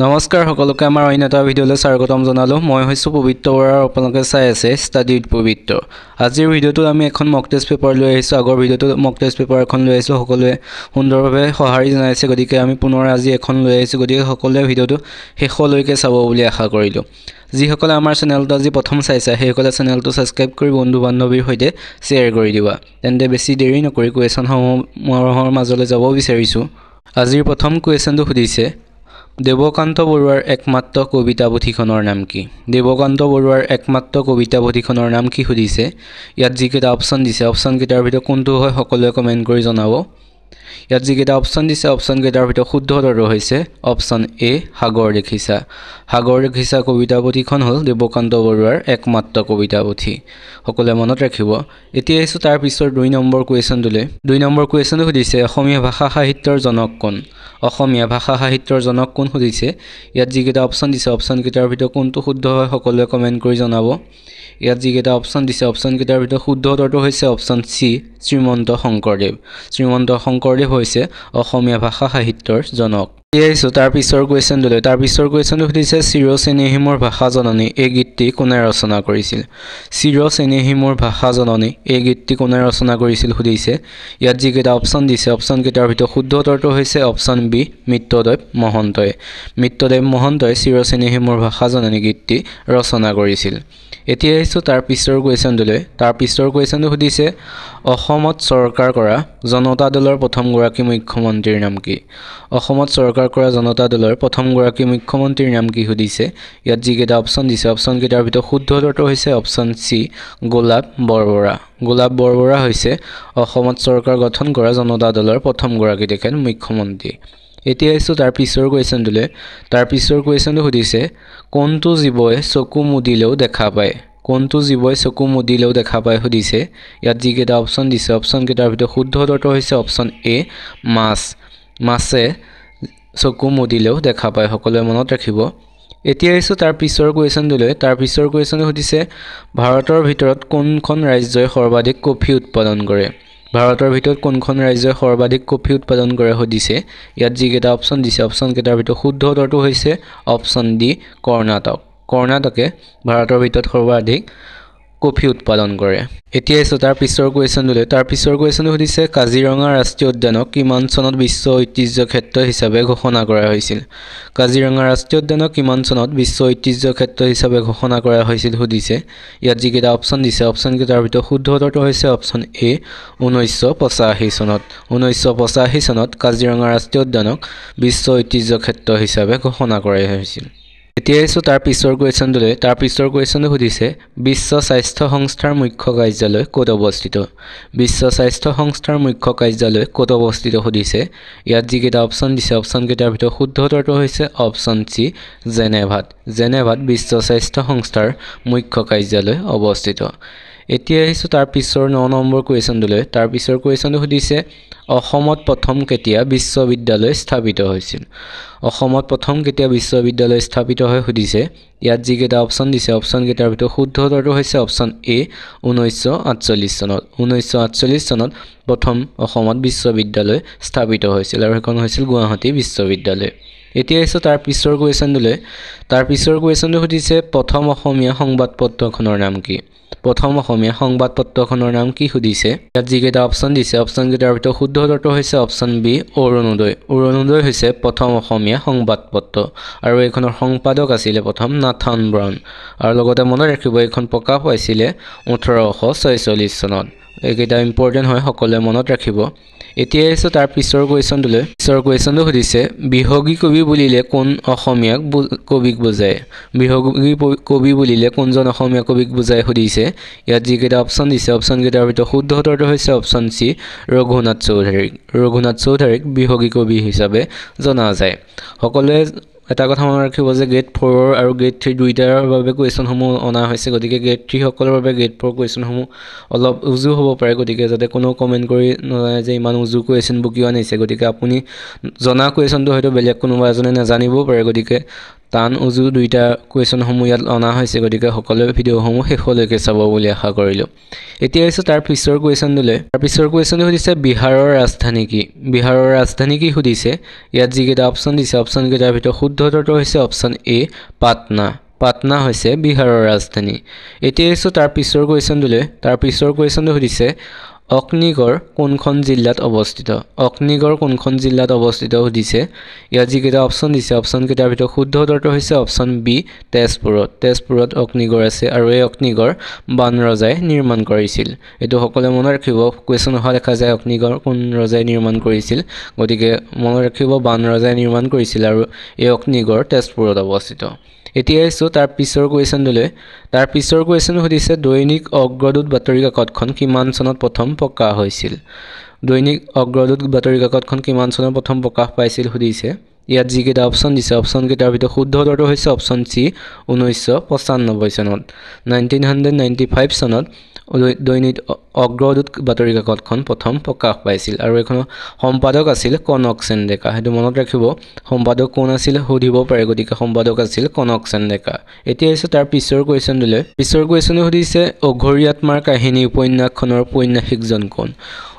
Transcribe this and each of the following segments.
নমস্কাৰ সকলোকে আমাৰ অন্য এটা ভিডিঅ'লৈ স্বাগতম জনালোঁ। মই হৈছোঁ পবিত্ৰ বৰা আৰু আপোনালোকে চাই আছে ষ্টাডি উইথ পবিত্ৰ। আজিৰ ভিডিঅ'টোত আমি এখন মক টেষ্ট পেপাৰ লৈ আহিছোঁ। আগৰ ভিডিঅ'টোত মক টেষ্ট পেপাৰ এখন লৈ আহিছোঁ, সকলোৱে সুন্দৰভাৱে সঁহাৰি জনাইছে, গতিকে আমি পুনৰ আজি এখন লৈ আহিছোঁ। গতিকে সকলোৱে ভিডিঅ'টো শেষলৈকে চাব বুলি আশা কৰিলোঁ। যিসকলে আমাৰ চেনেলটো আজি প্ৰথম চাইছে সেইসকলে চেনেলটো ছাবস্ক্ৰাইব কৰি বন্ধু বান্ধৱীৰ সৈতে শ্বেয়াৰ কৰি দিবা। তেন্তে বেছি দেৰি নকৰি কুৱেশ্যনসমূহৰ মাজলৈ যাব বিচাৰিছোঁ। আজিৰ প্ৰথম কুৱেশ্যনটো সুধিছে, দেৱকান্ত বৰুৱাৰ একমাত্ৰ কবিতা পুথিখনৰ নাম কি? দেৱকান্ত বৰুৱাৰ একমাত্ৰ কবিতা পুথিখনৰ নাম কি সুধিছে। ইয়াত যিকেইটা অপশ্যন দিছে, অপশ্যনকেইটাৰ ভিতৰত কোনটো হয় সকলোৱে কমেণ্ট কৰি জনাব। ইয়াত যিকেইটা অপশ্যন দিছে, অপশ্যনকেইটাৰ ভিতৰত শুদ্ধ উত্তৰটো হৈছে অপশ্যন এ, সাগৰ দেখিছা। সাগৰ দেখিছা কবিতা পুথিখন হ'ল দেৱকান্ত বৰুৱাৰ একমাত্ৰ কবিতা পুথি। সকলোৱে মনত ৰাখিব। এতিয়া আহিছোঁ তাৰ পিছৰ 2 নম্বৰ কুৱেশ্যনটোলৈ। 2 নম্বৰ কুৱেশ্যনটো সুধিছে, অসমীয়া ভাষা সাহিত্যৰ জনক কোন? অসমীয়া ভাষা সাহিত্যৰ জনক কোন সুধিছে। ইয়াত যিকেইটা অপশ্যন দিছে, অপশ্যনকেইটাৰ ভিতৰত কোনটো শুদ্ধ হয় সকলোৱে কমেণ্ট কৰি জনাব। ইয়াত যিকেইটা অপশ্যন দিছে, অপশ্যনকেইটাৰ ভিতৰত শুদ্ধ উত্তৰটো হৈছে অপশ্যন চি, শ্ৰীমন্ত শংকৰদেৱ। শ্ৰীমন্ত শংকৰদেৱ হৈছে অসমীয়া ভাষা সাহিত্যৰ জনক। এতিয়া আহিছোঁ তাৰ পিছৰ কুৱেশ্যনটোলৈ। তাৰ পিছৰ কুৱেশ্যনটো সুধিছে, চিৰ চেনেহী মোৰ ভাষা জননী এই গীতটি কোনে ৰচনা কৰিছিল? চিৰ চেনেহী মোৰ ভাষা জননী এই গীতটি কোনে ৰচনা কৰিছিল সুধিছে। ইয়াত যিকেইটা অপশ্যন দিছে, অপশ্যনকেইটাৰ ভিতৰত শুদ্ধ উত্তৰটো হৈছে অপশ্যন বি, মিত্ৰদেৱ মহন্তই। মিত্ৰদেৱ মহন্তই চিৰ চেনেহী মোৰ ভাষা জননী গীতটি ৰচনা কৰিছিল। এতিয়া আহিছোঁ তাৰ পিছৰ কুৱেশ্যনটোলৈ। তাৰ পিছৰ কুৱেশ্যনটো সুধিছে, অসমত চৰকাৰ কৰা জনতা দলৰ প্ৰথমগৰাকী মুখ্যমন্ত্ৰীৰ নাম কি? অসমত চৰকাৰ কৰা জনতা দলৰ প্ৰথমগৰাকী মুখ্যমন্ত্ৰীৰ নাম কি সুধিছে। ইয়াত যিকেইটা অপশ্যন দিছে, অপশ্যনকেইটাৰ ভিতৰত শুদ্ধ উত্তৰটো হৈছে অপশ্যন চি, গোলাপ বৰবৰা। গোলাপ বৰবৰা হৈছে অসমত চৰকাৰ গঠন কৰা জনতা দলৰ প্ৰথমগৰাকী তেখেত মুখ্যমন্ত্ৰী। এতিয়া আহিছোঁ তাৰ পিছৰ কুৱেশ্যনটোলৈ। তাৰ পিছৰ কুৱেশ্যনটো সুধিছে, কোনটো জীৱই চকু মুদিলেও দেখা পায়? কোনটো জীৱই চকু মুদিলেও দেখা পায় সুধিছে। ইয়াত যিকেইটা অপশ্যন দিছে, অপশ্যনকেইটাৰ ভিতৰত শুদ্ধ উত্তৰটো হৈছে অপশ্যন এ, মাছ। মাছে চকু মুদিলেও দেখা পায়, সকলোৱে মনত ৰাখিব। এতিয়া আহিছোঁ তাৰ পিছৰ কুৱেশ্যনটোলৈ। তাৰ পিছৰ কুৱেশ্যনটো সুধিছে, ভাৰতৰ ভিতৰত কোনখন ৰাজ্যই সৰ্বাধিক কফি উৎপাদন কৰে? ভাৰতৰ ভিতৰত কোনখন ৰাজ্যই সৰ্বাধিক কফি উৎপাদন কৰে সুধিছে। ইয়াত যিকেইটা অপশ্যন দিছে, অপশ্যনকেইটাৰ ভিতৰত শুদ্ধ উত্তৰটো হৈছে অপশ্যন ডি, কৰ্ণাটক। কৰ্ণাটকে ভাৰতৰ ভিতৰত সৰ্বাধিক কফি উৎপাদন কৰে। এতিয়া আহিছোঁ তাৰ পিছৰ কুৱেশ্যনটোলৈ। তাৰ পিছৰ কুৱেশ্যনটো সুধিছে, কাজিৰঙা ৰাষ্ট্ৰীয় উদ্যানক কিমান চনত বিশ্ব ঐতিহ্য ক্ষেত্ৰ হিচাপে ঘোষণা কৰা হৈছিল? কাজিৰঙা ৰাষ্ট্ৰীয় উদ্যানক কিমান চনত বিশ্ব ঐতিহ্য ক্ষেত্ৰ হিচাপে ঘোষণা কৰা হৈছিল সুধিছে। ইয়াত যিকেইটা অপশ্যন দিছে, অপশ্যনকেইটাৰ ভিতৰত শুদ্ধ উত্তৰটো হৈছে অপশ্যন এ, 1985 চনত। 1985 চনত কাজিৰঙা ৰাষ্ট্ৰীয় উদ্যানক বিশ্ব ঐতিহ্য ক্ষেত্ৰ হিচাপে ঘোষণা কৰা হৈছিল। এতিয়া আহিছোঁ তাৰ পিছৰ কুৱেশ্যনটোলৈ। তাৰ পিছৰ কুৱেশ্যনটো সুধিছে, বিশ্ব স্বাস্থ্য সংস্থাৰ মুখ্য কাৰ্যালয় ক'ত অৱস্থিত? বিশ্ব স্বাস্থ্য সংস্থাৰ মুখ্য কাৰ্যালয় ক'ত অৱস্থিত সুধিছে। ইয়াত যিকেইটা অপশ্যন দিছে, অপশ্যনকেইটাৰ ভিতৰত শুদ্ধ উত্তৰটো হৈছে অপশ্যন চি, জেনেভাত। জেনেভাত বিশ্ব স্বাস্থ্য সংস্থাৰ মুখ্য কাৰ্যালয় অৱস্থিত। এতিয়া আহিছোঁ তাৰ পিছৰ 9 নম্বৰ কুৱেশ্যনটোলৈ। তাৰ পিছৰ কুৱেশ্যনটো সুধিছে, অসমত প্ৰথম কেতিয়া বিশ্ববিদ্যালয় স্থাপিত হৈছিল? অসমত প্ৰথম কেতিয়া বিশ্ববিদ্যালয় স্থাপিত হয় সুধিছে। ইয়াত যিকেইটা অপশ্যন দিছে, অপশ্যনকেইটাৰ ভিতৰত শুদ্ধ উত্তৰটো হৈছে অপশ্যন এ, 1948 চনত। 1948 চনত প্ৰথম অসমত বিশ্ববিদ্যালয় স্থাপিত হৈছিল আৰু সেইখন হৈছিল গুৱাহাটী বিশ্ববিদ্যালয়। এতিয়া আহিছোঁ তাৰ পিছৰ কুৱেশ্যনটোলৈ। তাৰ পিছৰ কুৱেশ্যনটো সুধিছে, প্ৰথম অসমীয়া সংবাদপত্ৰখনৰ নাম কি? প্ৰথম অসমীয়া সংবাদপত্ৰখনৰ নাম কি সুধিছে। ইয়াত যিকেইটা অপশ্যন দিছে, অপশ্যনকেইটাৰ ভিতৰত শুদ্ধ উত্তৰটো হৈছে অপশ্যন বি, অৰুণোদয়। অৰুণোদয় হৈছে প্ৰথম অসমীয়া সংবাদপত্ৰ আৰু এইখনৰ সম্পাদক আছিলে প্ৰথম নাথান ব্ৰাউন। আৰু লগতে মনত ৰাখিব, এইখন প্ৰকাশ পাইছিলে 1846 চনত। এইকেইটা ইম্পৰ্টেণ্ট হয়, সকলোৱে মনত ৰাখিব। এতিয়া আহিছোঁ তাৰ পিছৰ কুৱেশ্যনটোলৈ। পিছৰ কুৱেশ্যনটো সুধিছে, বিহগী কবি বুলিলে কোন অসমীয়াক কবিক বুজায়? বিহগী কবি বুলিলে কোনজন অসমীয়া কবিক বুজায় সুধিছে। ইয়াত যিকেইটা অপশ্যন দিছে, অপশ্যনকেইটাৰ ভিতৰত শুদ্ধ উত্তৰটো হৈছে অপশ্যন চি, ৰঘুনাথ চৌধুৰীক। ৰঘুনাথ চৌধুৰীক বিহগী কবি হিচাপে জনা যায়। সকলোৱে এটা কথা মনত ৰাখিব যে গ্ৰেড 4 আৰু গ্ৰেড 3 দুইটাৰ বাবে কুৱেশ্যনসমূহ অনা হৈছে, গতিকে গ্ৰেড 3 সকলৰ বাবে গ্ৰেড 4 কুৱেশ্যনসমূহ অলপ উজু হ'ব পাৰে, গতিকে যাতে কোনো কমেণ্ট কৰি নজনায় যে ইমান উজু কুৱেশ্যনবোৰ কিয় আনিছে। গতিকে আপুনি জনা কুৱেশ্যনটো হয়তো বেলেগ কোনোবা এজনে নাজানিবও পাৰে, গতিকে টান উজু দুইটা কুৱেশ্যনসমূহ ইয়াত অনা হৈছে গতিকে সকলোৱে ভিডিঅ'সমূহ শেষলৈকে চাব বুলি আশা কৰিলোঁ এতিয়া হৈছে তাৰ পিছৰ কুৱেশ্যনটোলৈ তাৰ পিছৰ কুৱেশ্যনটো সুধিছে বিহাৰৰ ৰাজধানী কি বিহাৰৰ ৰাজধানী কি সুধিছে ইয়াত যিকেইটা অপশ্যন দিছে অপশ্যনকেইটাৰ ভিতৰত শুদ্ধ উত্তৰটো হৈছে অপশ্যন এ পাটনা পাটনা হৈছে বিহাৰৰ ৰাজধানী এতিয়া হৈছে তাৰ পিছৰ কুৱেশ্যনটোলৈ তাৰ পিছৰ কুৱেশ্যনটো সুধিছে অগ্নিগড় কোনখন জিলাত অৱস্থিত অগ্নিগড় কোনখন জিলাত অৱস্থিত সুধিছে ইয়াত যিকেইটা অপশ্যন দিছে অপশ্যনকেইটাৰ ভিতৰত শুদ্ধ উত্তৰটো হৈছে অপশ্যন বি তেজপুৰত অগ্নিগড় আছে আৰু এই অগ্নিগড় বানৰজাই নিৰ্মাণ কৰিছিল এইটো সকলোৱে মনত ৰাখিব কুৱেশ্যন অহা দেখা যায় অগ্নিগড় কোন ৰজাই নিৰ্মাণ কৰিছিল গতিকে মনত ৰাখিব বানৰজাই নিৰ্মাণ কৰিছিল আৰু এই অগ্নিগড় তেজপুৰত অৱস্থিত এতিয়া আহিছোঁ তাৰ পিছৰ কুৱেশ্যনটোলৈ তাৰ পিছৰ কুৱেশ্যন সুধিছে দৈনিক অগ্ৰদূত বাতৰি কাকতখন কিমান চনত প্ৰথম প্ৰকাশ হৈছিল দৈনিক অগ্ৰদূত বাতৰি কাকতখন কিমান চনত প্ৰথম প্ৰকাশ পাইছিল সুধিছে ইয়াত যিকেইটা অপশ্যন দিছে অপশ্যনকেইটাৰ ভিতৰত শুদ্ধ উত্তৰটো হৈছে অপশ্যন চি 1995 চনত 1995 চনত দৈনিক অগ্ৰদূত বাতৰি কাকতখন প্ৰথম প্ৰকাশ পাইছিল আৰু এখন সম্পাদক আছিল কনক সেন ডেকা সেইটো মনত ৰাখিব সম্পাদক কোন আছিল সুধিব পাৰে গতিকে সম্পাদক আছিল কনক সেন ডেকা এতিয়া হৈছে তাৰ পিছৰ কুৱেশ্যনটোলৈ পিছৰ কুৱেশ্যনে সুধিছে অঘৰী আত্মাৰ কাহিনী উপন্যাসখনৰ উপন্যাসিকজন কোন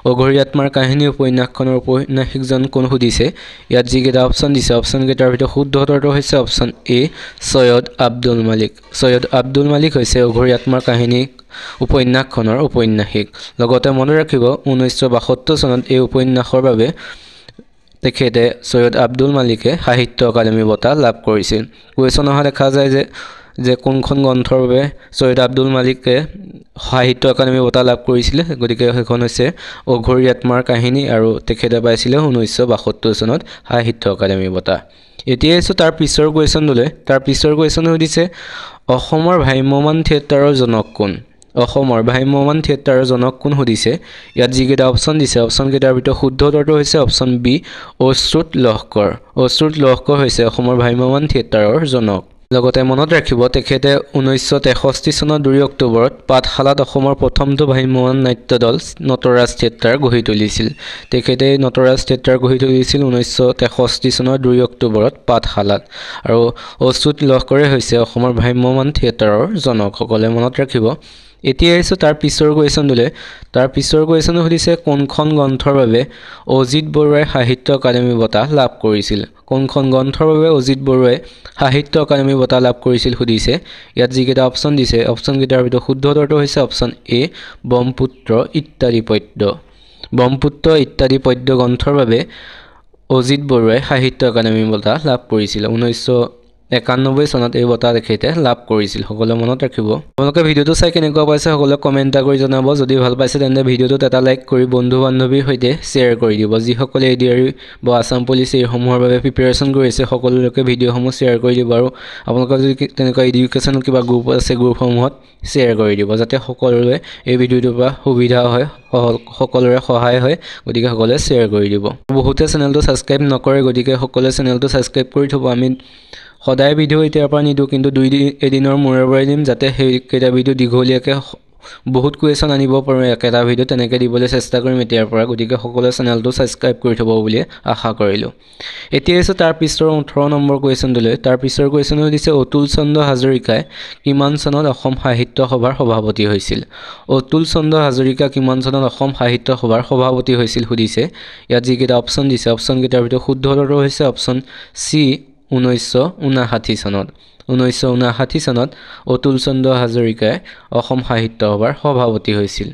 অঘৰী আত্মাৰ কাহিনী উপন্যাসখনৰ উপন্যাসিকজন কোন সুধিছে ইয়াত যিকেইটা অপশ্যন দিছে অপশ্যনকেইটাৰ ভিতৰত শুদ্ধ উত্তৰটো হৈছে অপশ্যন এ সৈয়দ আব্দুল মালিক হৈছে অঘৰী আত্মাৰ কাহিনী উপন্যাসখনৰ উপন্যাসিক লগতে মনত ৰাখিব 1972 চনত এই উপন্যাসৰ বাবে তেখেতে সৈয়দ আব্দুল মালিকে সাহিত্য একাডেমী বঁটা লাভ কৰিছিল কুৱেশ্যন অহা দেখা যায় যে কোনখন গ্ৰন্থৰ বাবে সৈয়দ আব্দুল মালিকে সাহিত্য একাডেমী বঁটা লাভ কৰিছিল গতিকে সেইখন হৈছে অঘৰী আত্মাৰ কাহিনী আৰু তেখেতে পাইছিল 1972 চনত সাহিত্য একাডেমী বঁটা এতিয়া হৈছে তাৰ পিছৰ কুৱেশ্যনটোলৈ তাৰ পিছৰ কুৱেশ্যন সুধিছে অসমৰ ভ্ৰাম্যমাণ থিয়েটাৰৰ জনক কোন অসমৰ ভ্ৰাম্যমাণ থিয়েটাৰৰ জনক কোন সুধিছে ইয়াত যিকেইটা অপশ্যন দিছে অপশ্যনকেইটাৰ ভিতৰত শুদ্ধ উত্তৰটো হৈছে অপশ্যন বি অচ্যুত লহকৰ হৈছে অসমৰ ভ্ৰাম্যমাণ থিয়েটাৰৰ জনক লগতে মনত ৰাখিব তেখেতে 1963 চনৰ 2 অক্টোবৰত পাঠশালাত অসমৰ প্ৰথমটো ভ্ৰাম্যমাণ নাট্য দল নটৰাজ থিয়েটাৰ গঢ়ি তুলিছিল তেখেতে নটৰাজ থিয়েটাৰ গঢ়ি তুলিছিল 1963 চনৰ 2 অক্টোবৰত পাঠশালাত আৰু অচ্যুত লহকৰে হৈছে অসমৰ ভ্ৰাম্যমাণ থিয়েটাৰৰ জনক সকলোৱে মনত ৰাখিব এতিয়া আহিছোঁ তাৰ পিছৰ কুৱেশ্যনটোলৈ তাৰ পিছৰ কুৱেশ্যন সুধিছে কোনখন গ্ৰন্থৰ বাবে অজিত বৰুৱাই সাহিত্য একাডেমী বঁটা লাভ কৰিছিল কোনখন গ্ৰন্থৰ বাবে অজিত বৰুৱাই সাহিত্য একাডেমী বঁটা লাভ কৰিছিল সুধিছে ইয়াত যিকেইটা অপশ্যন দিছে অপশ্যনকেইটাৰ ভিতৰত শুদ্ধ উত্তৰটো হৈছে অপশ্যন এ ব্ৰহ্মপুত্ৰ ইত্যাদি পদ্য গ্ৰন্থৰ বাবে অজিত বৰুৱাই সাহিত্য একাডেমী বঁটা লাভ কৰিছিল 1991 চনত এই বঁটা তেখেতে লাভ কৰিছিল সকলোৱে মনত ৰাখিব আপোনালোকে ভিডিঅ'টো চাই কেনেকুৱা পাইছে সকলোৱে কমেণ্ট কৰি জনাব যদি ভাল পাইছে তেন্তে ভিডিঅ'টোত এটা লাইক কৰি বন্ধু বান্ধৱীৰ সৈতে শ্বেয়াৰ কৰি দিব যিসকলে এডিআৰই বা আসাম পুলিচ এইসমূহৰ বাবে প্ৰিপেৰেশ্যন কৰি আছে সকলোকে ভিডিঅ'সমূহ শ্বেয়াৰ কৰি দিব আৰু আপোনালোকৰ যদি তেনেকুৱা এডুকেশ্যন কিবা গ্ৰুপ আছে গ্ৰুপসমূহত শ্বেয়াৰ কৰি দিব যাতে সকলোৱে এই ভিডিঅ'টোৰ পৰা সুবিধা হয় সকলোৰে সহায় হয় গতিকে সকলোৱে শ্বেয়াৰ কৰি দিব বহুতে চেনেলটো ছাবস্ক্ৰাইব নকৰে গতিকে সকলোৱে চেনেলটো ছাবস্ক্ৰাইব কৰি থব আমি সদায় ভিডিঅ' এতিয়াৰ পৰা নিদিওঁ কিন্তু এদিনৰ মূৰে মূৰে দিম যাতে সেইকেইটা ভিডিঅ' দীঘলীয়াকৈ বহুত কুৱেশ্যন আনিব পাৰোঁ একেটা ভিডিঅ' তেনেকৈ দিবলৈ চেষ্টা কৰিম এতিয়াৰ পৰা গতিকে সকলোৱে চেনেলটো ছাবস্ক্ৰাইব কৰি থ'ব বুলি আশা কৰিলোঁ এতিয়া হৈছে তাৰ পিছৰ 18 নম্বৰ কুৱেশ্যনটোলৈ তাৰ পিছৰ কুৱেশ্যনটো দিছে অতুল চন্দ্ৰ হাজৰিকাই কিমান চনত অসম সাহিত্য সভাৰ সভাপতি হৈছিল অতুল চন্দ্ৰ হাজৰিকা কিমান চনত অসম সাহিত্য সভাৰ সভাপতি হৈছিল সুধিছে ইয়াত যিকেইটা অপশ্যন দিছে অপশ্যনকেইটাৰ ভিতৰত শুদ্ধ উত্তৰটো হৈছে অপশ্যন চি 1959 চনত অতুল চন্দ্ৰ হাজৰিকাই অসম সাহিত্য সভাৰ সভাপতি হৈছিল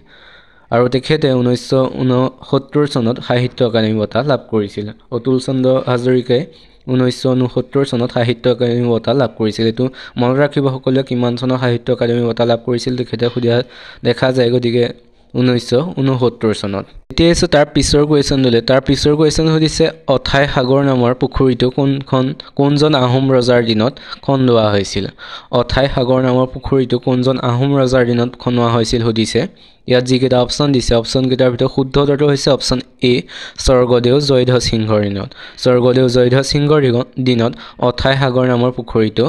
আৰু তেখেতে 1969 চনত সাহিত্য একাডেমী বঁটা লাভ কৰিছিল অতুল চন্দ্ৰ হাজৰিকাই 1969 চনত সাহিত্য একাডেমী বঁটা লাভ কৰিছিল এইটো মনত ৰাখিব সকলোৱে কিমান চনত সাহিত্য একাডেমী বঁটা লাভ কৰিছিল তেখেতে সোধা দেখা যায় গতিকে 1969 চনত এতিয়া হৈছে তাৰ পিছৰ কুৱেশ্যনটোলৈ তাৰ পিছৰ কুৱেশ্যন সুধিছে অথাই সাগৰ নামৰ পুখুৰীটো কোনজন আহোম ৰজাৰ দিনত খন্দোৱা হৈছিল অথাই সাগৰ নামৰ পুখুৰীটো কোনজন আহোম ৰজাৰ দিনত খন্দোৱা হৈছিল সুধিছে ইয়াত যিকেইটা অপশ্যন দিছে অপশ্যনকেইটাৰ ভিতৰত শুদ্ধ উত্তৰটো হৈছে অপশ্যন এ স্বৰ্গদেউ জয়ধ্বজ সিংহৰ দিনত অথাই সাগৰ নামৰ পুখুৰীটো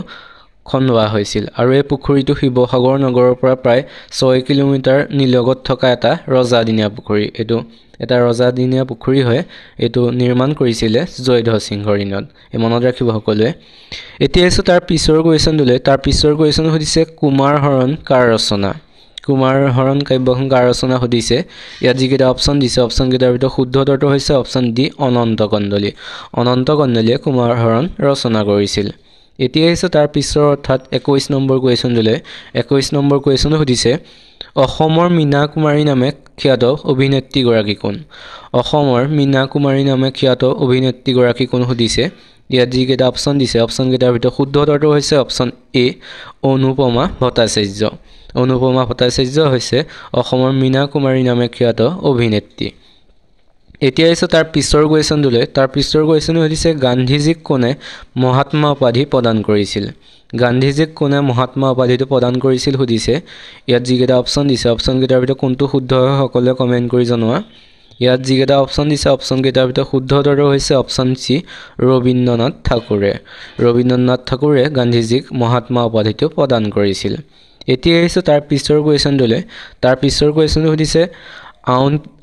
খন্দোৱা হৈছিল আৰু এই পুখুৰীটো শিৱসাগৰ নগৰৰ পৰা প্ৰায় 6 কিলোমিটাৰ নিলগত থকা এটা ৰজাদিনীয়া পুখুৰী এইটো এটা ৰজাদিনীয়া পুখুৰী হয় এইটো নিৰ্মাণ কৰিছিলে জয়ধ্বজ সিংহৰ দিনত এই মনত ৰাখিব সকলোৱে এতিয়া আছে তাৰ পিছৰ কুৱেশ্যনটোলৈ তাৰ পিছৰ কুৱেশ্যন সুধিছে কুমাৰ হৰণ কাৰ ৰচনা কুমাৰ হৰণ কাব্যখন কাৰ ৰচনা সুধিছে ইয়াত যিকেইটা অপশ্যন দিছে অপশ্যন কেইটাৰ ভিতৰত শুদ্ধ উত্তৰটো হৈছে অপশ্যন ডি অনন্ত কণ্ডলীয়ে কুমাৰ হৰণ ৰচনা কৰিছিল এতিয়া হৈছে তাৰ পিছৰ অৰ্থাৎ 21 নম্বৰ কুৱেশ্যনটোলৈ 21 নম্বৰ কুৱেশ্যন সুধিছে অসমৰ মীনা কুমাৰী নামে খ্যাত অভিনেত্ৰীগৰাকী কোন অসমৰ মীনা কুমাৰী নামে খ্যাত অভিনেত্ৰীগৰাকী কোন সুধিছে ইয়াত যিকেইটা অপশ্যন দিছে অপশ্যন কেইটাৰ ভিতৰত শুদ্ধ উত্তৰটো হৈছে অপশ্যন এ অনুপমা ভট্টাচাৰ্য হৈছে অসমৰ মীনা কুমাৰী নামে খ্যাত অভিনেত্ৰী এতিয়া হৈছে তাৰ পিছৰ কুৱেশ্যনটোলৈ তাৰ পিছৰ কুৱেশ্যন সুধিছে গান্ধীজীক কোনে মহাত্মা উপাধি প্ৰদান কৰিছিল গান্ধীজীক কোনে মহাত্মা উপাধিটো প্ৰদান কৰিছিল সুধিছে ইয়াত যিকেইটা অপশ্যন দিছে অপশ্যন কেইটাৰ ভিতৰত কোনটো শুদ্ধ হয় সকলোৱে কমেণ্ট কৰি জনোৱা ইয়াত যিকেইটা অপশ্যন দিছে অপশ্যন কেইটাৰ ভিতৰত শুদ্ধ উত্তৰটো হৈছে অপশ্যন চি ৰবীন্দ্ৰনাথ ঠাকুৰে গান্ধীজীক মহাত্মা উপাধিটো প্ৰদান কৰিছিল এতিয়া হৈছে তাৰ পিছৰ কুৱেশ্যনটোলৈ তাৰ পিছৰ কুৱেশ্যনটো সুধিছে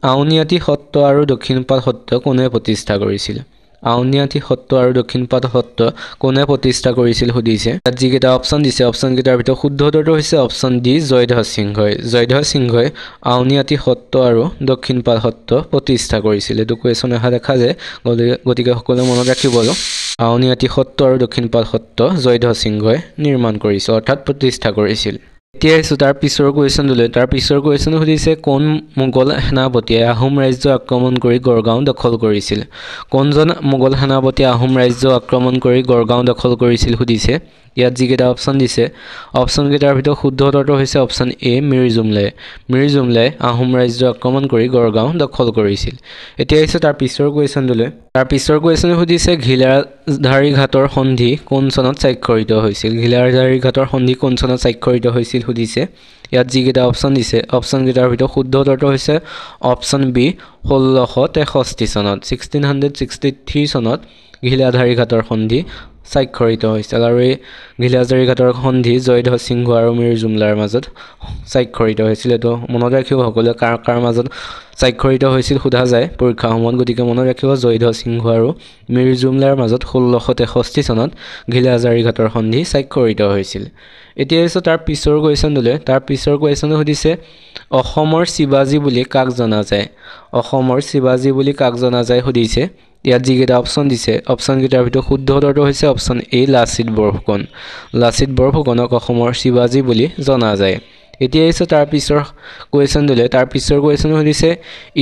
আউনীআটী সত্ৰ আৰু দক্ষিণপাট সত্ৰ কোনে প্ৰতিষ্ঠা কৰিছিল আউনীআটী সত্ৰ আৰু দক্ষিণপাট সত্ৰ কোনে প্ৰতিষ্ঠা কৰিছিল সুধিছে ইয়াত যিকেইটা অপশ্যন দিছে অপশ্যন কেইটাৰ ভিতৰত শুদ্ধ উত্তৰটো হৈছে অপশ্যন ডি জয়ধ্বজ সিংহই আউনীআটী সত্ৰ আৰু দক্ষিণপাট সত্ৰ প্ৰতিষ্ঠা কৰিছিল এইটো কুৱেশ্যন অহা দেখা যায় গতিকে সকলোৱে মনত ৰাখিব আউনীআটী সত্ৰ আৰু দক্ষিণপাট সত্ৰ জয়ধ্বজ সিংহই নিৰ্মাণ কৰিছিল অৰ্থাৎ প্ৰতিষ্ঠা কৰিছিল এতিয়া আহিছোঁ তাৰ পিছৰ কুৱেশ্যনটোলৈ তাৰ পিছৰ কুৱেশ্যন সুধিছে কোন মোগল সেনাপতিয়ে আহোম ৰাজ্য আক্ৰমণ কৰি গড়গাঁও দখল কৰিছিল কোনজন মোগল সেনাপতিয়ে আহোম ৰাজ্য আক্ৰমণ কৰি গড়গাঁও দখল কৰিছিল সুধিছে ইয়াত যিকেইটা অপশ্যন দিছে অপশ্যন কেইটাৰ ভিতৰত শুদ্ধ উত্তৰটো হৈছে অপশ্যন এ মিৰ জুমলাই আহোম ৰাজ্য আক্ৰমণ কৰি গড়গাঁও দখল কৰিছিল এতিয়া আহিছে তাৰ পিছৰ কুৱেশ্যনটোলৈ তাৰ পিছৰ কুৱেশ্যন সুধিছে ঘিলাধাৰী ঘাটৰ সন্ধি কোন চনত স্বাক্ষৰিত হৈছিল সুধিছে ইয়াত যিকেইটা অপশ্যন দিছে অপশ্যন কেইটাৰ ভিতৰত শুদ্ধ উত্তৰটো হৈছে অপশ্যন বি 1663 চনত 1663 চনত ঘিলাধাৰী ঘাটৰ সন্ধি স্বাক্ষৰিত হৈছিল আৰু এই ঘিলাধাৰী ঘাটৰ সন্ধি জয়ধ্বজ সিংহ আৰু মিৰ জুমলাৰ মাজত স্বাক্ষৰিত হৈছিল এইটো মনত ৰাখিব সকলোৱে কাৰ মাজত স্বাক্ষৰিত হৈছিল সোধা যায় পৰীক্ষা সময়ত গতিকে মনত ৰাখিব জয়ধ্বজ সিংহ আৰু মিৰ জুমলাৰ মাজত 1663 চনত ঘিলাধাৰী ঘাটৰ সন্ধি স্বাক্ষৰিত হৈছিল এতিয়া হৈছে তাৰ পিছৰ কুৱেশ্যনটোলৈ তাৰ পিছৰ কুৱেশ্যন সুধিছে অসমৰ শিৱাজী বুলি কাক জনা যায় সুধিছে ইয়াত যিকেইটা অপশ্যন দিছে অপশ্যন কেইটাৰ ভিতৰত শুদ্ধ উত্তৰটো হৈছে অপশ্যন এ লাচিত বৰফুকনক অসমৰ শিৱাজী বুলি জনা যায় এতিয়া হৈছে তাৰ পিছৰ কুৱেশ্যনটোলৈ তাৰ পিছৰ কুৱেশ্যন সুধিছে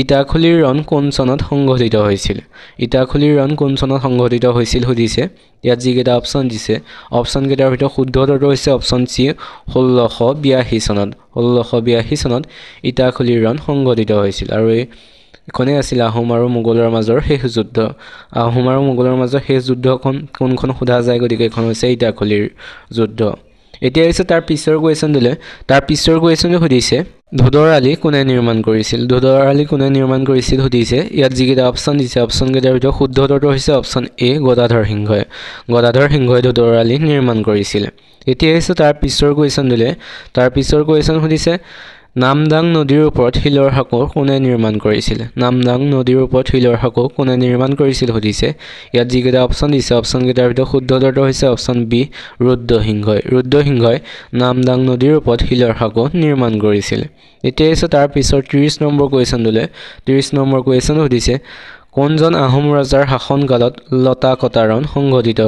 ইটাখুলিৰ ৰণ কোন চনত সংঘটিত হৈছিল সুধিছে ইয়াত যিকেইটা অপশ্যন দিছে অপশ্যন কেইটাৰ ভিতৰত শুদ্ধ উত্তৰটো হৈছে অপশ্যন চি 1682 চনত ইটাখুলিৰ ৰণ সংঘটিত হৈছিল আৰু এখনেই আছিল আহোম আৰু মোগলৰ মাজৰ শেষ যুদ্ধখন কোনখন সোধা যায় গতিকে এখন হৈছে ইটাখুলিৰ যুদ্ধ এতিয়া হৈছে তাৰ পিছৰ কুৱেশ্যনটোলৈ তাৰ পিছৰ কুৱেশ্যনটো সুধিছে ধোদৰ আলি কোনে নিৰ্মাণ কৰিছিল সুধিছে ইয়াত যিকেইটা অপশ্যন দিছে অপশ্যন কেইটাৰ ভিতৰত শুদ্ধ উত্তৰটো হৈছে অপশ্যন এ গদাধৰ সিংহই ধোদৰ আলি নিৰ্মাণ কৰিছিল এতিয়া হৈছে তাৰ পিছৰ কুৱেশ্যনটোলৈ তাৰ পিছৰ কুৱেশ্যন সুধিছে নামদাং নদীৰ ওপৰত শিলৰ সাঁকো কোনে নিৰ্মাণ কৰিছিল সুধিছে ইয়াত যিকেইটা অপশ্যন দিছে অপশ্যন কেইটাৰ ভিতৰত শুদ্ধ উত্তৰটো হৈছে অপশ্যন বি ৰুদ্ৰসিংহই নামদাং নদীৰ ওপৰত শিলৰ সাঁকো নিৰ্মাণ কৰিছিল এতিয়া হৈছে তাৰ পিছৰ 30 নম্বৰ কুৱেশ্যনটোলৈ 30 নম্বৰ কুৱেশ্যন সুধিছে কোনজন আহোম ৰজাৰ শাসনকালত লতা কটাৰণ সংঘটিত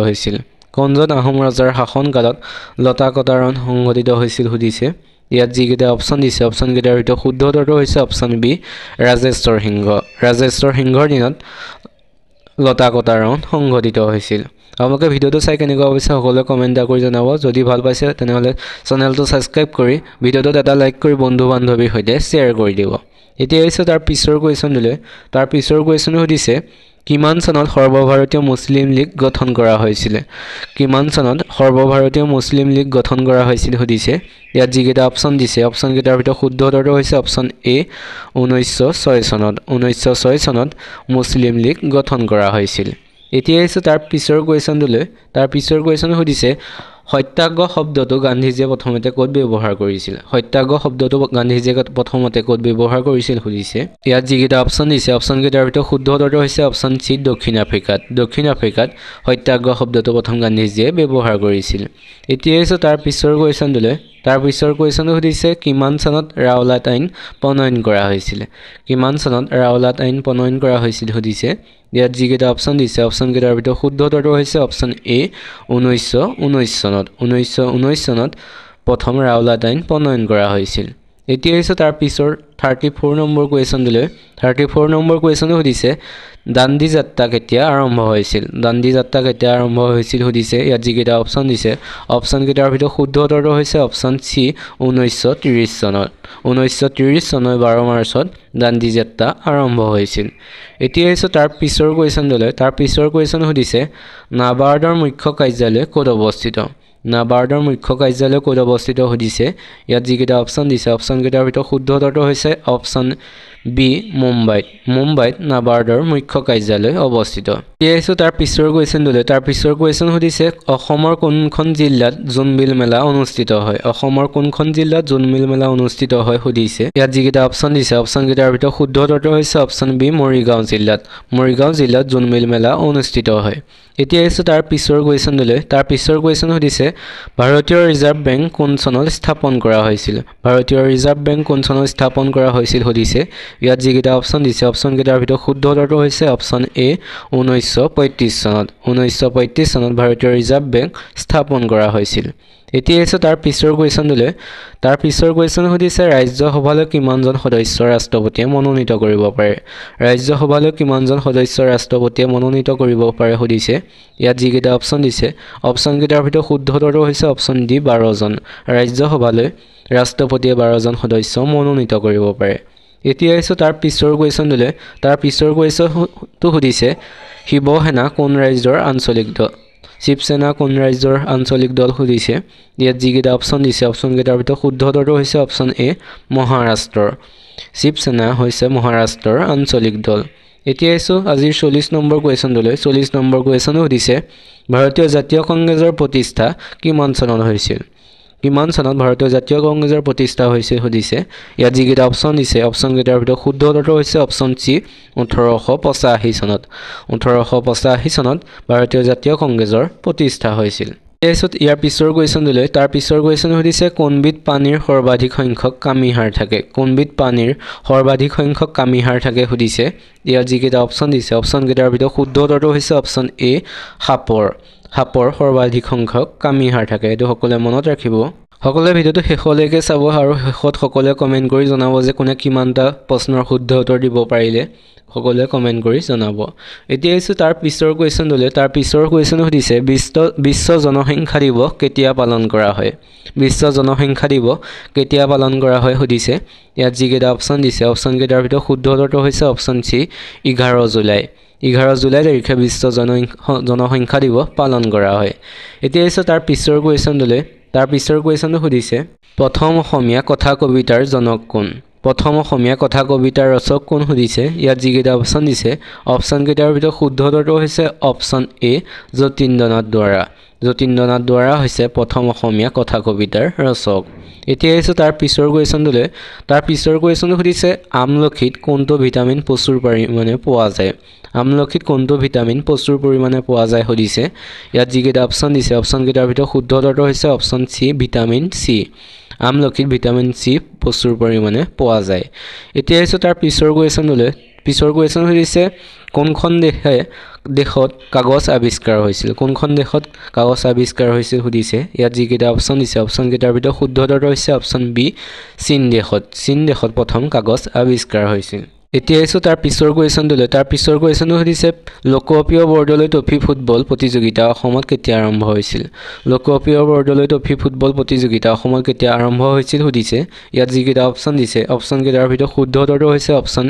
হৈছিল সুধিছে ইয়াত যিকেইটা অপশ্যন দিছে অপশ্যন কেইটাৰ ভিতৰত শুদ্ধ উত্তৰটো হৈছে অপশ্যন বি ৰাজেশ্বৰ সিংহৰ দিনত লতা কটাৰণ সংঘটিত হৈছিল আপোনালোকে ভিডিঅ'টো চাই কেনেকুৱা পাইছে সকলোৱে কমেণ্ট কৰি জনাব যদি ভাল পাইছে তেনেহ'লে চেনেলটো ছাবস্ক্ৰাইব কৰি ভিডিঅ'টোত এটা লাইক কৰি বন্ধু বান্ধৱীৰ সৈতে শ্বেয়াৰ কৰি দিব এতিয়া হৈছে তাৰ পিছৰ কুৱেশ্যনটোলৈ তাৰ পিছৰ কুৱেশ্যন সুধিছে কিমান চনত সৰ্বভাৰতীয় মুছলিম লীগ গঠন কৰা হৈছিল সুধিছে ইয়াত যিকেইটা অপশ্যন দিছে অপশ্যন কেইটাৰ ভিতৰত শুদ্ধ উত্তৰটো হৈছে অপশ্যন এ 1906 চনত মুছলিম লীগ গঠন কৰা হৈছিল এতিয়া হৈছে তাৰ পিছৰ কুৱেশ্যনটোলৈ তাৰ পিছৰ কুৱেশ্যন সুধিছে সত্যাগ্ৰহ শব্দটো গান্ধীজীয়ে প্ৰথমতে ক'ত ব্যৱহাৰ কৰিছিল সত্যাগ্ৰহ শব্দটো গান্ধীজীয়ে প্ৰথমতে ক'ত ব্যৱহাৰ কৰিছিল সুধিছে ইয়াত যিকেইটা অপশ্যন দিছে অপশ্যনকেইটাৰ ভিতৰত শুদ্ধ উত্তৰটো হৈছে অপশ্যন চি দক্ষিণ আফ্ৰিকাত সত্যাগ্ৰহ শব্দটো প্ৰথম গান্ধীজীয়ে ব্যৱহাৰ কৰিছিল এতিয়া হৈছে তাৰ পিছৰ কুৱেশ্যনটোলৈ তাৰ পিছৰ কুৱেশ্যনটো সুধিছে কিমান চনত ৰাওলাট আইন প্ৰণয়ন কৰা হৈছিল কিমান চনত ৰাওলাট আইন প্ৰণয়ন কৰা হৈছিল সুধিছে ইয়াত যিকেইটা অপশ্যন দিছে অপশ্যনকেইটাৰ ভিতৰত শুদ্ধ উত্তৰটো হৈছে অপশ্যন এ 1919 চনত প্ৰথম ৰাওলাট আইন প্ৰণয়ন কৰা হৈছিল এতিয়া হৈছে তাৰ পিছৰ 34 নম্বৰ কুৱেশ্যনটোলৈ 34 নম্বৰ কুৱেশ্যনটো সুধিছে দাণ্ডী যাত্ৰা কেতিয়া আৰম্ভ হৈছিল সুধিছে ইয়াত যিকেইটা অপশ্যন দিছে অপশ্যনকেইটাৰ ভিতৰত শুদ্ধ উত্তৰটো হৈছে অপশ্যন চি 1930 চনত 1930 চনৰ 12 মাৰ্চত দাণ্ডী যাত্ৰা আৰম্ভ হৈছিল এতিয়া হৈছে তাৰ পিছৰ কুৱেশ্যনটোলৈ তাৰ পিছৰ কুৱেশ্যন সুধিছে নাবাৰ্ডৰ মুখ্য কাৰ্যালয় ক'ত অৱস্থিত সুধিছে ইয়াত যিকেইটা অপশ্যন দিছে অপশ্যনকেইটাৰ ভিতৰত শুদ্ধ উত্তৰটো হৈছে অপশ্যন বি মুম্বাইত নাবাৰ্ডৰ মুখ্য কাৰ্যালয় অৱস্থিত এতিয়া হৈছে তাৰ পিছৰ কুৱেশ্যনটোলৈ তাৰ পিছৰ কুৱেশ্যন সুধিছে অসমৰ কোনখন জিলাত জোনবিল মেলা অনুষ্ঠিত হয় সুধিছে ইয়াত যিকেইটা অপশ্যন দিছে অপশ্যনকেইটাৰ ভিতৰত শুদ্ধ উত্তৰটো হৈছে অপশ্যন বি মৰিগাঁও জিলাত জোনবিল মেলা অনুষ্ঠিত হয় এতিয়া হৈছে তাৰ পিছৰ কুৱেশ্যনটোলৈ তাৰ পিছৰ কুৱেশ্যন সুধিছে ভাৰতীয় ৰিজাৰ্ভ বেংক কোন চনত স্থাপন কৰা হৈছিল সুধিছে ইয়াত যিকেইটা অপশ্যন দিছে অপশ্যনকেইটাৰ ভিতৰত শুদ্ধ উত্তৰটো হৈছে অপশ্যন এ 1935 চনত ভাৰতীয় ৰিজাৰ্ভ বেংক স্থাপন কৰা হৈছিল এতিয়া হৈছে তাৰ পিছৰ কুৱেশ্যনটোলৈ তাৰ পিছৰ কুৱেশ্যন সুধিছে ৰাজ্যসভালৈ কিমানজন সদস্য ৰাষ্ট্ৰপতিয়ে মনোনীত কৰিব পাৰে সুধিছে ইয়াত যিকেইটা অপশ্যন দিছে অপশ্যনকেইটাৰ ভিতৰত শুদ্ধ উত্তৰটো হৈছে অপশ্যন ডি 12জন ৰাজ্যসভালৈ ৰাষ্ট্ৰপতিয়ে 12জন সদস্য মনোনীত কৰিব পাৰে এতিয়া হৈছে তাৰ পিছৰ কুৱেশ্যনটোলৈ তাৰ পিছৰ কুৱেশ্যনটো সুধিছে শিৱসেনা কোন ৰাজ্যৰ আঞ্চলিক দল সুধিছে ইয়াত যিকেইটা অপশ্যন দিছে অপশ্যনকেইটাৰ ভিতৰত শুদ্ধ উত্তৰটো হৈছে অপশ্যন এ মহাৰাষ্ট্ৰৰ শিৱসেনা হৈছে মহাৰাষ্ট্ৰৰ আঞ্চলিক দল এতিয়া হৈছে আজিৰ 40 নম্বৰ কুৱেশ্যনটোলৈ 40 নম্বৰ কুৱেশ্যনো সুধিছে ভাৰতীয় জাতীয় কংগ্ৰেছৰ প্ৰতিষ্ঠা কিমান চনত ভাৰতীয় জাতীয় কংগ্ৰেছৰ প্ৰতিষ্ঠা হৈছিল সুধিছে ইয়াত যিকেইটা অপশ্যন দিছে অপশ্যনকেইটাৰ ভিতৰত শুদ্ধ উত্তৰটো হৈছে অপশ্যন চি 1885 চনত ভাৰতীয় জাতীয় কংগ্ৰেছৰ প্ৰতিষ্ঠা হৈছিল ইয়াৰ পিছৰ কুৱেশ্যনটোলৈ তাৰ পিছৰ কুৱেশ্যন সুধিছে কোনবিধ পানীৰ সৰ্বাধিক সংখ্যক কামিহাৰ থাকে সুধিছে ইয়াত যিকেইটা অপশ্যন দিছে অপশ্যনকেইটাৰ ভিতৰত শুদ্ধ উত্তৰটো হৈছে অপশ্যন এ সাপৰ সৰ্বাধিক সংখ্যক কামিহাৰ থাকে এইটো সকলোৱে মনত ৰাখিব সকলোৱে ভিডিওটো শেষলৈকে চাব আৰু শেষত সকলোৱে কমেণ্ট কৰি জনাব যে কোনে কিমানটা প্ৰশ্নৰ শুদ্ধ উত্তৰ দিব পাৰিলে সকলোৱে কমেণ্ট কৰি জনাব এতিয়া হৈছে তাৰ পিছৰ কুৱেশ্যনটোলৈ তাৰ পিছৰ কুৱেশ্যন সুধিছে বিশ্ব জনসংখ্যা দিৱস কেতিয়া পালন কৰা হয় সুধিছে ইয়াত যিকেইটা অপশ্যন দিছে অপশ্যনকেইটাৰ ভিতৰত শুদ্ধ উত্তৰটো হৈছে অপশ্যন চি 11 জুলাই তাৰিখে বিশ্ব জনসংখ্যা দিৱস পালন কৰা হয় এতিয়া হৈছে তাৰ পিছৰ কুৱেশ্যনটোলৈ তাৰ পিছৰ কুৱেশ্যনটো সুধিছে প্ৰথম অসমীয়া কথা কবিতাৰ জনক কোন সুধিছে ইয়াত যিকেইটা অপশ্যন দিছে অপশ্যনকেইটাৰ ভিতৰত শুদ্ধ উত্তৰটো হৈছে অপশ্যন এ যতীন্দ্ৰনাথ দুৱৰা হৈছে প্ৰথম অসমীয়া কথা কবিতাৰ ৰচক এতিয়া হৈছে তাৰ পিছৰ কুৱেশ্যনটোলৈ তাৰ পিছৰ কুৱেশ্যনটো সুধিছে আমলখিত কোনটো ভিটামিন প্ৰচুৰ পৰিমাণে পোৱা যায় সুধিছে ইয়াত যিকেইটা অপশ্যন দিছে অপশ্যনকেইটাৰ ভিতৰত শুদ্ধ উত্তৰটো হৈছে অপশ্যন চি ভিটামিন চি আমলখিত ভিটামিন চি প্ৰচুৰ পৰিমাণে পোৱা যায় এতিয়া হৈছে তাৰ পিছৰ কুৱেশ্যনটোলৈ পিছৰ কুৱেশ্যন সুধিছে কোনখন দেশত কাগজ আৱিষ্কাৰ হৈছিল সুধিছে ইয়াত যিকেইটা অপশ্যন দিছে অপশ্যনকেইটাৰ ভিতৰত শুদ্ধ উত্তৰটো হৈছে অপশ্যন বি চীন দেশত প্ৰথম কাগজ আৱিষ্কাৰ হৈছিল এতিয়া হৈছে তাৰ পিছৰ কুৱেশ্যনটোলৈ তাৰ পিছৰ কুৱেশ্যনটো সুধিছে লোকপ্ৰিয় বৰদলৈ ট্ৰফী ফুটবল প্ৰতিযোগিতা অসমত কেতিয়া আৰম্ভ হৈছিল সুধিছে ইয়াত যিকেইটা অপশ্যন দিছে অপশ্যনকেইটাৰ ভিতৰত শুদ্ধ উত্তৰটো হৈছে অপশ্যন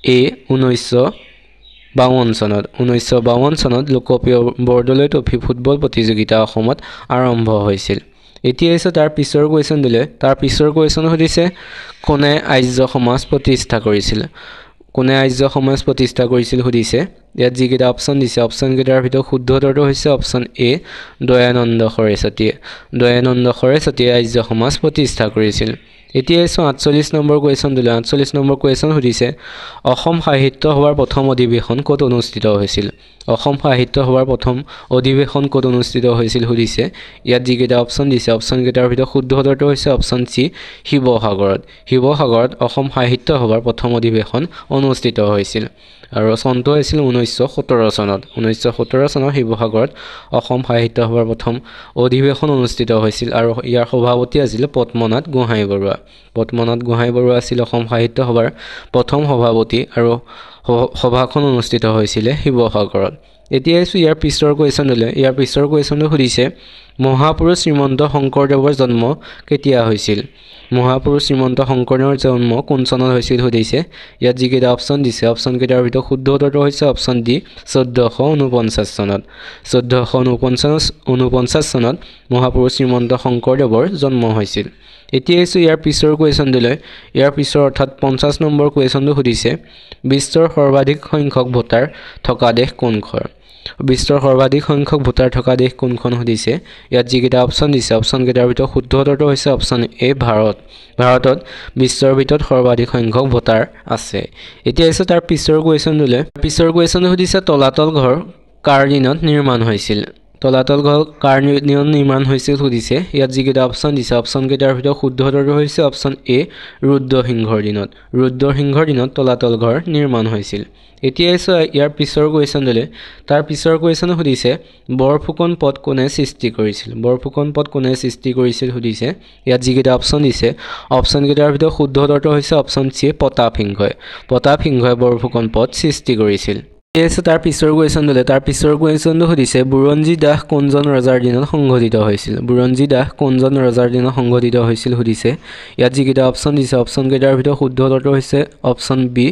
এ 1952 চনত লোকপ্ৰিয় বৰদলৈ ট্ৰফী ফুটবল প্ৰতিযোগিতা অসমত আৰম্ভ হৈছিল এতিয়া হৈছে তাৰ পিছৰ কুৱেশ্যনটোলৈ তাৰ পিছৰ কুৱেশ্যন সুধিছে কোনে আৰ্য সমাজ প্ৰতিষ্ঠা কৰিছিল সুধিছে ইয়াত যিকেইটা অপশ্যন দিছে অপশ্যনকেইটাৰ ভিতৰত শুদ্ধ উত্তৰটো হৈছে অপশ্যন এ দয়ানন্দ সৰস্বতীয়ে। দয়ানন্দ সৰস্বতীয়ে আৰ্য সমাজ প্ৰতিষ্ঠা কৰিছিল। এতিয়া আছোঁ 48 নম্বৰ কুৱেশ্যনটোলৈ। 48 নম্বৰ কুৱেশ্যন সুধিছে অসম সাহিত্য সভাৰ প্ৰথম অধিৱেশন ক'ত অনুষ্ঠিত হৈছিল? অসম সাহিত্য সভাৰ প্ৰথম অধিৱেশন ক'ত অনুষ্ঠিত হৈছিল সুধিছে। ইয়াত যিকেইটা অপশ্যন দিছে অপশ্যনকেইটাৰ ভিতৰত শুদ্ধ উত্তৰটো হৈছে অপশ্যন চি শিৱসাগৰত। শিৱসাগৰত অসম সাহিত্য সভাৰ প্ৰথম অধিৱেশন অনুষ্ঠিত হৈছিল আৰু চনটো হৈছিল 1917 চনত। 1917 চনত শিৱসাগৰত অসম সাহিত্য সভাৰ প্ৰথম অধিৱেশন অনুষ্ঠিত হৈছিল আৰু ইয়াৰ সভাপতি আছিল পদ্মনাথ গোহাঁই বৰুৱা। পদ্মনাথ গোহাঁই বৰুৱা আছিল অসম সাহিত্য সভাৰ প্ৰথম সভাপতি আৰু সভাখন অনুষ্ঠিত হৈছিলে শিৱসাগৰত। এতিয়া আছোঁ ইয়াৰ পিছৰ কুৱেশ্যনলৈ। ইয়াৰ পিছৰ কুৱেশ্যনটো সুধিছে মহাপুৰুষ শ্ৰীমন্ত শংকৰদেৱৰ জন্ম কেতিয়া হৈছিল? মহাপুৰুষ শ্ৰীমন্ত শংকৰদেৱৰ জন্ম কোন চনত হৈছিল সুধিছে। ইয়াত যিকেইটা অপশ্যন দিছে অপশ্যনকেইটাৰ ভিতৰত শুদ্ধ উত্তৰটো হৈছে অপশ্যন ডি 1449 চনত। 1449 চনত মহাপুৰুষ শ্ৰীমন্ত শংকৰদেৱৰ জন্ম হৈছিল। এতিয়া আছোঁ ইয়াৰ পিছৰ কুৱেশ্যনটোলৈ। ইয়াৰ পিছৰ অৰ্থাৎ 50 নম্বৰ কুৱেশ্যনটো সুধিছে বিশ্বৰ সৰ্বাধিক সংখ্যক ভোটাৰ থকা দেশ কোনখন? বিশ্বৰ সৰ্বাধিক সংখ্যক ভোটাৰ থকা দেশ কোনখন সুধিছে। ইয়াত যিকেইটা অপশ্যন দিছে অপশ্যনকেইটাৰ ভিতৰত শুদ্ধ উত্তৰটো হৈছে অপশ্যন এ ভাৰত। ভাৰতত বিশ্বৰ ভিতৰত সৰ্বাধিক সংখ্যক ভোটাৰ আছে। এতিয়া আছে তাৰ পিছৰ কুৱেশ্যনটোলৈ। পিছৰ কুৱেশ্যনটো সুধিছে তলাতল ঘৰ কাৰ দিনত নিৰ্মাণ হৈছিল? তলাতল ঘৰ কাৰ দিনত নিৰ্মাণ হৈছিল সুধিছে। ইয়াত যিকেইটা অপশ্যন দিছে অপশ্যনকেইটাৰ ভিতৰত শুদ্ধ উত্তৰটো হৈছে অপশ্যন এ ৰুদ্ৰসিংহৰ দিনত। ৰুদ্ৰসিংহৰ দিনত তলাতল ঘৰ নিৰ্মাণ হৈছিল। এতিয়া আছে ইয়াৰ পিছৰ কুৱেশ্যনটোলৈ। তাৰ পিছৰ কুৱেশ্যন সুধিছে বৰফুকন পথ কোনে সৃষ্টি কৰিছিল? বৰফুকন পথ কোনে সৃষ্টি কৰিছিল সুধিছে। ইয়াত যিকেইটা অপশ্যন দিছে অপশ্যনকেইটাৰ ভিতৰত শুদ্ধ উত্তৰটো হৈছে অপশ্যন চি প্ৰতাপসিংহই। প্ৰতাপসিংহই বৰফুকন পথ সৃষ্টি কৰিছিল। এই আছে তাৰ পিছৰ কুৱেশ্যনটোলৈ। তাৰ পিছৰ কুৱেশ্যনটো সুধিছে বুৰঞ্জী দাস কোনজন ৰজাৰ দিনত সংঘটিত হৈছিল? বুৰঞ্জী দাস কোনজন ৰজাৰ দিনত সংঘটিত হৈছিল সুধিছে। ইয়াত যিকেইটা অপশ্যন দিছে অপশ্যনকেইটাৰ ভিতৰত শুদ্ধ উত্তৰটো হৈছে অপশ্যন বি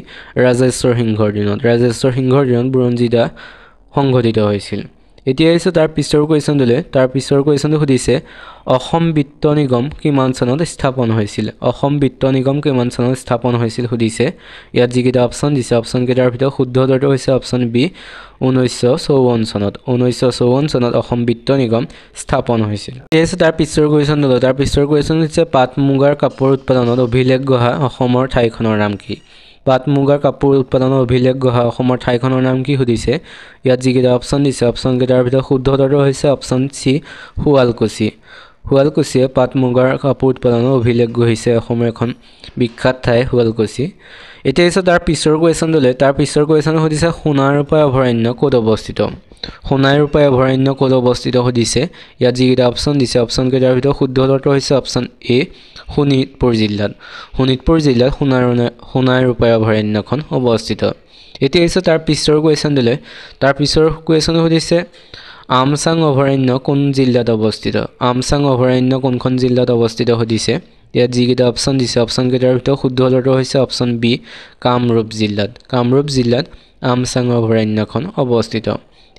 ৰাজেশ্বৰ সিংহৰ দিনত। ৰাজেশ্বৰ সিংহৰ দিনত বুৰঞ্জী দাস সংঘটিত হৈছিল। এতিয়া আহিছোঁ তাৰ পিছৰ কুৱেশ্যনটোলৈ। তাৰ পিছৰ কুৱেশ্যনটো সুধিছে অসম বিত্ত নিগম কিমান চনত স্থাপন হৈছিল? অসম বিত্ত নিগম কিমান চনত স্থাপন হৈছিল সুধিছে। ইয়াত যিকেইটা অপশ্যন দিছে অপশ্যনকেইটাৰ ভিতৰত শুদ্ধ উত্তৰটো হৈছে অপশ্যন বি 1954 চনত। 1954 চনত অসম বিত্ত নিগম স্থাপন হৈছিল। এই আছে তাৰ পিছৰ কুৱেশ্যনটোলৈ। তাৰ পিছৰ কুৱেশ্যন হৈছে পাট মুগাৰ কাপোৰ উৎপাদনত অভিলেখ গঢ়া অসমৰ ঠাইখনৰ নাম কি? পাট মুগাৰ কাপোৰ উৎপাদনৰ অভিলেখ গঢ়া অসমৰ ঠাইখনৰ নাম কি সুধিছে। ইয়াত যিকেইটা অপশ্যন দিছে অপশ্যনকেইটাৰ ভিতৰত শুদ্ধ উত্তৰটো হৈছে অপশ্যন চি শুৱালকুছি। শুৱালকুছিয়ে পাট মুগাৰ কাপোৰ উৎপাদনৰ অভিলেখ গঢ়িছে। অসমৰ এখন বিখ্যাত ঠাই শুৱালকুছি। এতিয়া হৈছে তাৰ পিছৰ কুৱেশ্যনটোলৈ। তাৰ পিছৰ কুৱেশ্যন সুধিছে সোণাই ৰূপাই অভয়াৰণ্য ক'ত অৱস্থিত? সোণাই ৰূপাই অভয়াৰণ্য ক'ত অৱস্থিত সুধিছে। ইয়াত যিকেইটা অপশ্যন দিছে অপশ্যনকেইটাৰ ভিতৰত শুদ্ধ উত্তৰটো হৈছে অপশ্যন এ শোণিতপুৰ জিলাত। শোণিতপুৰ জিলাত সোণাই ৰূপাই অভয়াৰণ্যখন অৱস্থিত। এতিয়া হৈছে তাৰ পিছৰ কুৱেশ্যনটোলৈ। তাৰ পিছৰ কুৱেশ্যন সুধিছে আমচাং অভয়াৰণ্য কোন জিলাত অৱস্থিত? আমচাং অভয়াৰণ্য কোনখন জিলাত অৱস্থিত সুধিছে। ইয়াত যিকেইটা অপশ্যন দিছে অপশ্যনকেইটাৰ ভিতৰত শুদ্ধ উত্তৰটো হৈছে অপশ্যন বি কামৰূপ জিলাত। কামৰূপ জিলাত আমচাং অভয়াৰণ্যখন অৱস্থিত।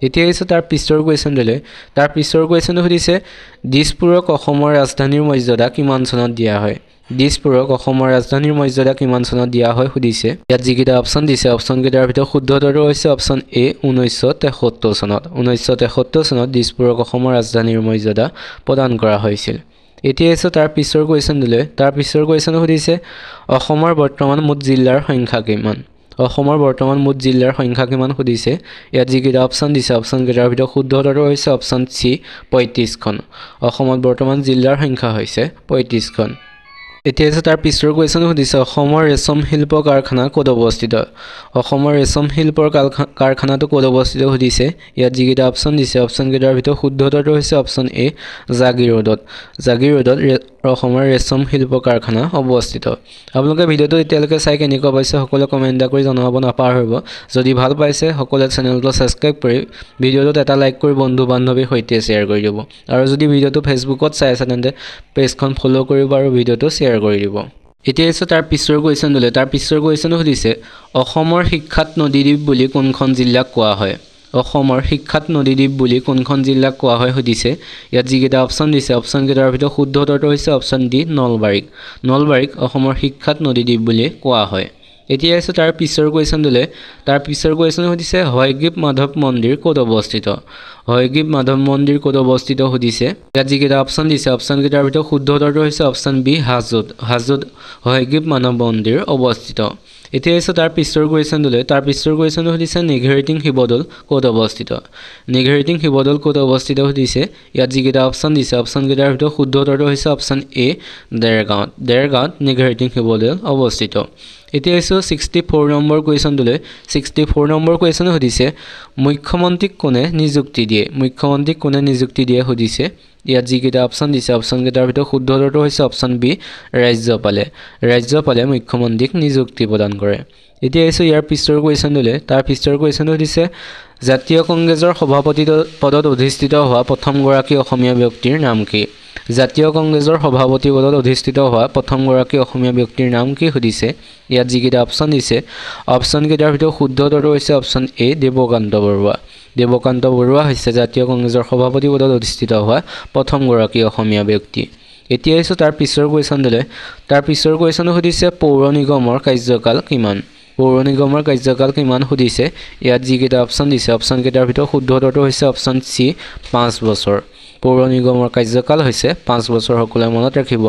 এতিয়া হৈছে তাৰ পিছৰ কুৱেশ্যনটোলৈ। তাৰ পিছৰ কুৱেশ্যনটো সুধিছে দিছপুৰক অসমৰ ৰাজধানীৰ মৰ্যাদা কিমান চনত দিয়া হয়? দিছপুৰক অসমৰ ৰাজধানীৰ মৰ্যাদা কিমান চনত দিয়া হয় সুধিছে। ইয়াত যিকেইটা অপশ্যন দিছে অপশ্যনকেইটাৰ ভিতৰত শুদ্ধ উত্তৰটো হৈছে অপশ্যন এ 1973 চনত। 1973 চনত দিছপুৰক অসমৰ ৰাজধানীৰ মৰ্যাদা প্ৰদান কৰা হৈছিল। এতিয়া হৈছে তাৰ পিছৰ কুৱেশ্যনটোলৈ। তাৰ পিছৰ কুৱেশ্যন সুধিছে অসমৰ বৰ্তমান মুঠ জিলাৰ সংখ্যা কিমান? অসমৰ বৰ্তমান মুঠ জিলাৰ সংখ্যা কিমান সুধিছে। ইয়াত যিকেইটা অপশ্যন দিছে অপশ্যনকেইটাৰ ভিতৰত শুদ্ধ উত্তৰটো হৈছে অপশ্যন চি 35খন। অসমত বৰ্তমান জিলাৰ সংখ্যা হৈছে 35খন। এতিয়া হৈছে তাৰ পিছৰ কুৱেশ্যন সুধিছে অসমৰ ৰেচম শিল্প কাৰখানা ক'ত অৱস্থিত? অসমৰ ৰেচম শিল্পৰ কাৰখানাটো ক'ত অৱস্থিত সুধিছে। ইয়াত যিকেইটা অপশ্যন দিছে অপশ্যনকেইটাৰ ভিতৰত শুদ্ধ উত্তৰটো হৈছে অপশ্যন এ জাগিৰোডত। জাগিৰোডত অসমৰ ৰেচম শিল্প কাৰখানা অৱস্থিত। আপোনালোকে ভিডিঅ'টো এতিয়ালৈকে চাই কেনেকুৱা পাইছে সকলোৱে কমেণ্ট এটা কৰি জনাব নাপাহৰিব। যদি ভাল পাইছে সকলোৱে চেনেলটো ছাবস্ক্ৰাইব কৰি ভিডিঅ'টোত এটা লাইক কৰি বন্ধু বান্ধৱীৰ সৈতে শ্বেয়াৰ কৰি দিব। আৰু যদি ভিডিঅ'টো ফেচবুকত চাই আছে তেন্তে পেজখন ফ'ল' কৰিব আৰু ভিডিঅ'টো শ্বেয়াৰ কৰি দিব। এতিয়া হৈছে তাৰ পিছৰ কুৱেশ্যনটোলৈ। তাৰ পিছৰ কুৱেশ্যন সুধিছে অসমৰ শিক্ষাত নদীদ্বীপ বুলি কোনখন জিলাক কোৱা হয়? অসমৰ শিক্ষাত নদীদ্বীপ বুলি কোনখন জিলাক কোৱা হয় সুধিছে। ইয়াত যিকেইটা অপশ্যন দিছে অপশ্যনকেইটাৰ ভিতৰত শুদ্ধ উত্তৰটো হৈছে অপশ্যন ডি নলবাৰীক। নলবাৰীক অসমৰ শিক্ষাত নদীদ্বীপ বুলি কোৱা হয়। এতিয়া আছে তাৰ পিছৰ কুৱেশ্যনটোলৈ তাৰ পিছৰ কুৱেশ্যন সুধিছে হয়গ্ৰীৱ মাধৱ মন্দিৰ ক'ত অৱস্থিত হয়গ্ৰীৱ মাধৱ মন্দিৰ ক'ত অৱস্থিত সুধিছে ইয়াত যিকেইটা অপশ্যন দিছে অপশ্যনকেইটাৰ ভিতৰত শুদ্ধ উত্তৰটো হৈছে অপশ্যন বি হাজোত হয়গ্ৰীৱ মাধৱ মন্দিৰ অৱস্থিত এতিয়া আছে তাৰ পিছৰ কুৱেশ্যনটোলৈ তাৰ পিছৰ কুৱেশ্যনটো সুধিছে নিঘেৰিটিং শিৱদৌল ক'ত অৱস্থিত নিঘেৰিটিং শিৱদৌল ক'ত অৱস্থিত সুধিছে ইয়াত যিকেইটা অপশ্যন দিছে অপশ্যনকেইটাৰ ভিতৰত শুদ্ধ উত্তৰটো হৈছে অপশ্যন এ দেৰগাঁৱত নিঘেৰিটিং শিৱদৌল অৱস্থিত এতিয়া আছে 64 নম্বৰ কুৱেশ্যনটোলৈ 64 নম্বৰ কুৱেশ্যন সুধিছে মুখ্যমন্ত্ৰীক কোনে নিযুক্তি দিয়ে সুধিছে ইয়াত যিকেইটা অপশ্যন দিছে অপশ্যনকেইটাৰ ভিতৰত শুদ্ধ উত্তৰটো হৈছে অপশ্যন বি ৰাজ্যপালে মুখ্যমন্ত্ৰীক নিযুক্তি প্ৰদান কৰে এতিয়া আছে ইয়াৰ পিছৰ কুৱেশ্যনটোলৈ তাৰ পিছৰ কুৱেশ্যনটো সুধিছে জাতীয় কংগ্ৰেছৰ সভাপতি পদত অধিষ্ঠিত হোৱা প্ৰথমগৰাকী অসমীয়া ব্যক্তিৰ নাম কি জাতীয় কংগ্ৰেছৰ সভাপতি পদত অধিষ্ঠিত হোৱা প্ৰথমগৰাকী অসমীয়া ব্যক্তিৰ নাম কি সুধিছে ইয়াত যিকেইটা অপশ্যন দিছে অপশ্যনকেইটাৰ ভিতৰত শুদ্ধ উত্তৰটো হৈছে অপশ্যন এ দেৱকান্ত বৰুৱা হৈছে জাতীয় কংগ্ৰেছৰ সভাপতি পদত অধিষ্ঠিত হোৱা প্ৰথমগৰাকী অসমীয়া ব্যক্তি এতিয়া আহিছোঁ তাৰ পিছৰ কুৱেশ্যনটোলৈ তাৰ পিছৰ কুৱেশ্যনটো সুধিছে পৌৰ নিগমৰ কাৰ্যকাল কিমান সুধিছে ইয়াত যিকেইটা অপশ্যন দিছে অপশ্যনকেইটাৰ ভিতৰত শুদ্ধ উত্তৰটো হৈছে অপশ্যন চি 5 বছৰ পৌৰ নিগমৰ কাৰ্যকাল হৈছে 5 বছৰ সকলোৱে মনত ৰাখিব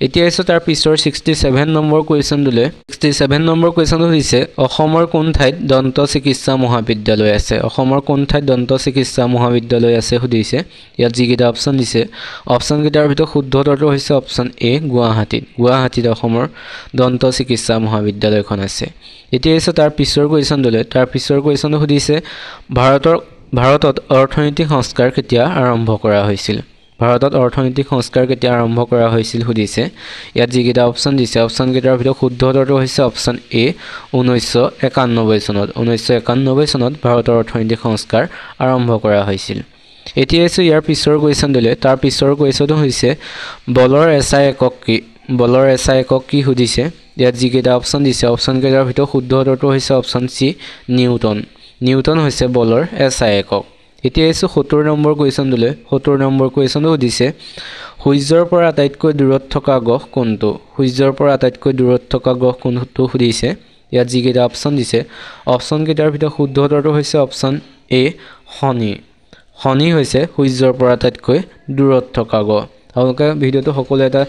এতিয়া আহিছোঁ তাৰ পিছৰ 67 নম্বৰ কুৱেশ্যনটোলৈ 67 নম্বৰ কুৱেশ্যনটো সুধিছে অসমৰ কোন ঠাইত দন্ত চিকিৎসা মহাবিদ্যালয় আছে সুধিছে ইয়াত যিকেইটা অপশ্যন দিছে অপশ্যনকেইটাৰ ভিতৰত শুদ্ধ উত্তৰটো হৈছে অপশ্যন এ গুৱাহাটীত অসমৰ দন্ত চিকিৎসা মহাবিদ্যালয়খন আছে এতিয়া আহিছোঁ তাৰ পিছৰ কুৱেশ্যনটোলৈ তাৰ পিছৰ কুৱেশ্যনটো সুধিছে ভাৰতত অৰ্থনৈতিক সংস্কাৰ কেতিয়া আৰম্ভ কৰা হৈছিল সুধিছে ইয়াত যিকেইটা অপশ্যন দিছে অপশ্যনকেইটাৰ ভিতৰত শুদ্ধ উত্তৰটো হৈছে অপশ্যন এ 1991 চনত ভাৰতৰ অৰ্থনৈতিক সংস্কাৰ আৰম্ভ কৰা হৈছিল এতিয়া আছে ইয়াৰ পিছৰ কুৱেশ্যনটোলৈ তাৰ পিছৰ কুৱেশ্যনটো হৈছে বলৰ এছআই একক কি সুধিছে ইয়াত যিকেইটা অপশ্যন দিছে অপশ্যনকেইটাৰ ভিতৰত শুদ্ধ উত্তৰটো হৈছে অপশ্যন চি নিউটন হৈছে বলৰ এছআই একক এতিয়া আহিছোঁ 70 নম্বৰ কুৱেশ্যনটোলৈ 70 নম্বৰ কুৱেশ্যনটো সুধিছে সূৰ্যৰ পৰা আটাইতকৈ দূৰত থকা গ্ৰহ কোনটো সুধিছে ইয়াত যিকেইটা অপশ্যন দিছে অপশ্যনকেইটাৰ ভিতৰত শুদ্ধ উত্তৰটো হৈছে অপশ্যন এ শনি হৈছে সূৰ্যৰ পৰা আটাইতকৈ দূৰত থকা গ্ৰহ আপোনালোকে ভিডিঅ'টো সকলোৱে এটা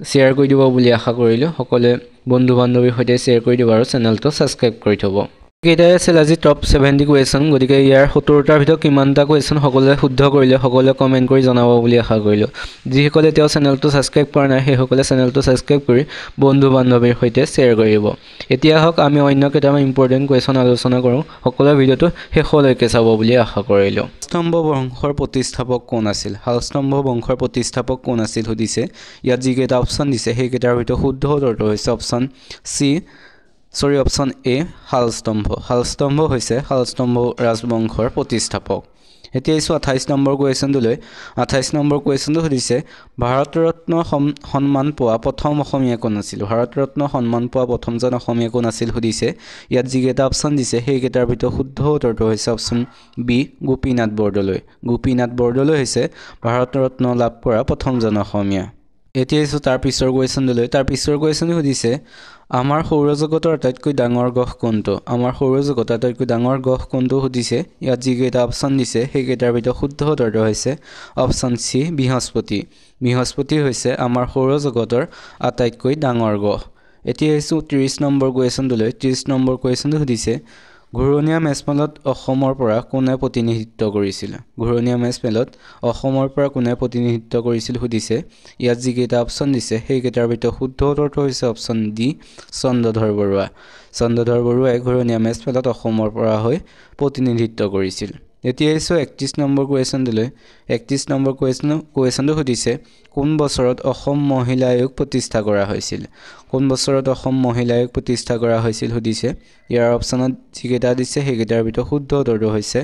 শ্বেয়াৰ কৰি দিব বুলি আশা কৰিলোঁ সকলোৱে বন্ধু বান্ধৱীৰ সৈতে শ্বেয়াৰ কৰি দিব আৰু চেনেলটো ছাবস্ক্ৰাইব কৰি থ'ব কেইটাই আছিল আজি টপ 70 কুৱেশ্যন গতিকে ইয়াৰ 70টাৰ ভিতৰত কিমানটা কুৱেশ্যন সকলোৱে শুদ্ধ কৰিলে সকলোৱে কমেণ্ট কৰি জনাব বুলি আশা কৰিলোঁ যিসকলে তেওঁ চেনেলটো ছাবস্ক্ৰাইব কৰা নাই সেইসকলে চেনেলটো ছাবস্ক্ৰাইব কৰি বন্ধু বান্ধৱীৰ সৈতে শ্বেয়াৰ কৰিব এতিয়া হওক আমি অন্য কেইটামান ইম্পৰ্টেণ্ট কুৱেশ্যন আলোচনা কৰোঁ সকলোৱে ভিডিঅ'টো শেষলৈকে চাব বুলি আশা কৰিলোঁ শালস্তম্ভ বংশৰ প্ৰতিষ্ঠাপক কোন আছিল সুধিছে ইয়াত যিকেইটা অপশ্যন দিছে সেইকেইটাৰ ভিতৰত শুদ্ধ উত্তৰটো হৈছে অপশ্যন অপশ্যন এ শালস্তম্ভ হৈছে শালস্তম্ভ ৰাজবংশৰ প্ৰতিষ্ঠাপক এতিয়া আহিছোঁ 28 নম্বৰ কুৱেশ্যনটোলৈ 28 নম্বৰ কুৱেশ্যনটো সুধিছে ভাৰতৰত্ন সন্মান পোৱা প্ৰথম অসমীয়া প্ৰথমজন অসমীয়া কোন আছিল সুধিছে ইয়াত যিকেইটা অপশ্যন দিছে সেইকেইটাৰ ভিতৰত শুদ্ধ উত্তৰটো হৈছে অপশ্যন বি গোপীনাথ বৰদলৈ হৈছে ভাৰতৰত্ন লাভ কৰা প্ৰথমজন অসমীয়া এতিয়া আহিছোঁ তাৰ পিছৰ কুৱেশ্যনটোলৈ তাৰ পিছৰ কুৱেশ্যনটো সুধিছে আমাৰ সৌৰজগতৰ আটাইতকৈ ডাঙৰ গ্ৰহ কোনটো সুধিছে ইয়াত যিকেইটা অপশ্যন দিছে সেইকেইটাৰ ভিতৰত শুদ্ধ উত্তৰটো হৈছে অপশ্যন চি বৃহস্পতি হৈছে আমাৰ সৌৰজগতৰ আটাইতকৈ ডাঙৰ গ্ৰহ এতিয়া আহিছোঁ 30 নম্বৰ কুৱেশ্যনটোলৈ 30 নম্বৰ কুৱেশ্যনটো সুধিছে ঘূৰণীয়া মেজমেলত অসমৰ পৰা কোনে প্ৰতিনিধিত্ব কৰিছিল সুধিছে ইয়াত যিকেইটা অপশ্যন দিছে সেইকেইটাৰ ভিতৰত শুদ্ধ উত্তৰটো হৈছে অপশ্যন ডি চন্দ্ৰধৰ বৰুৱাই ঘূৰণীয়া মেজমেলত অসমৰ পৰা হৈ প্ৰতিনিধিত্ব কৰিছিল এতিয়া আহিছোঁ 31 নম্বৰ কুৱেশ্যনটোলৈ 31 নম্বৰ কুৱেশ্যনটো সুধিছে কোন বছৰত অসম মহিলা আয়োগ প্ৰতিষ্ঠা কৰা হৈছিল সুধিছে ইয়াৰ অপশ্যনত যিকেইটা দিছে সেইকেইটাৰ ভিতৰত শুদ্ধ উত্তৰটো হৈছে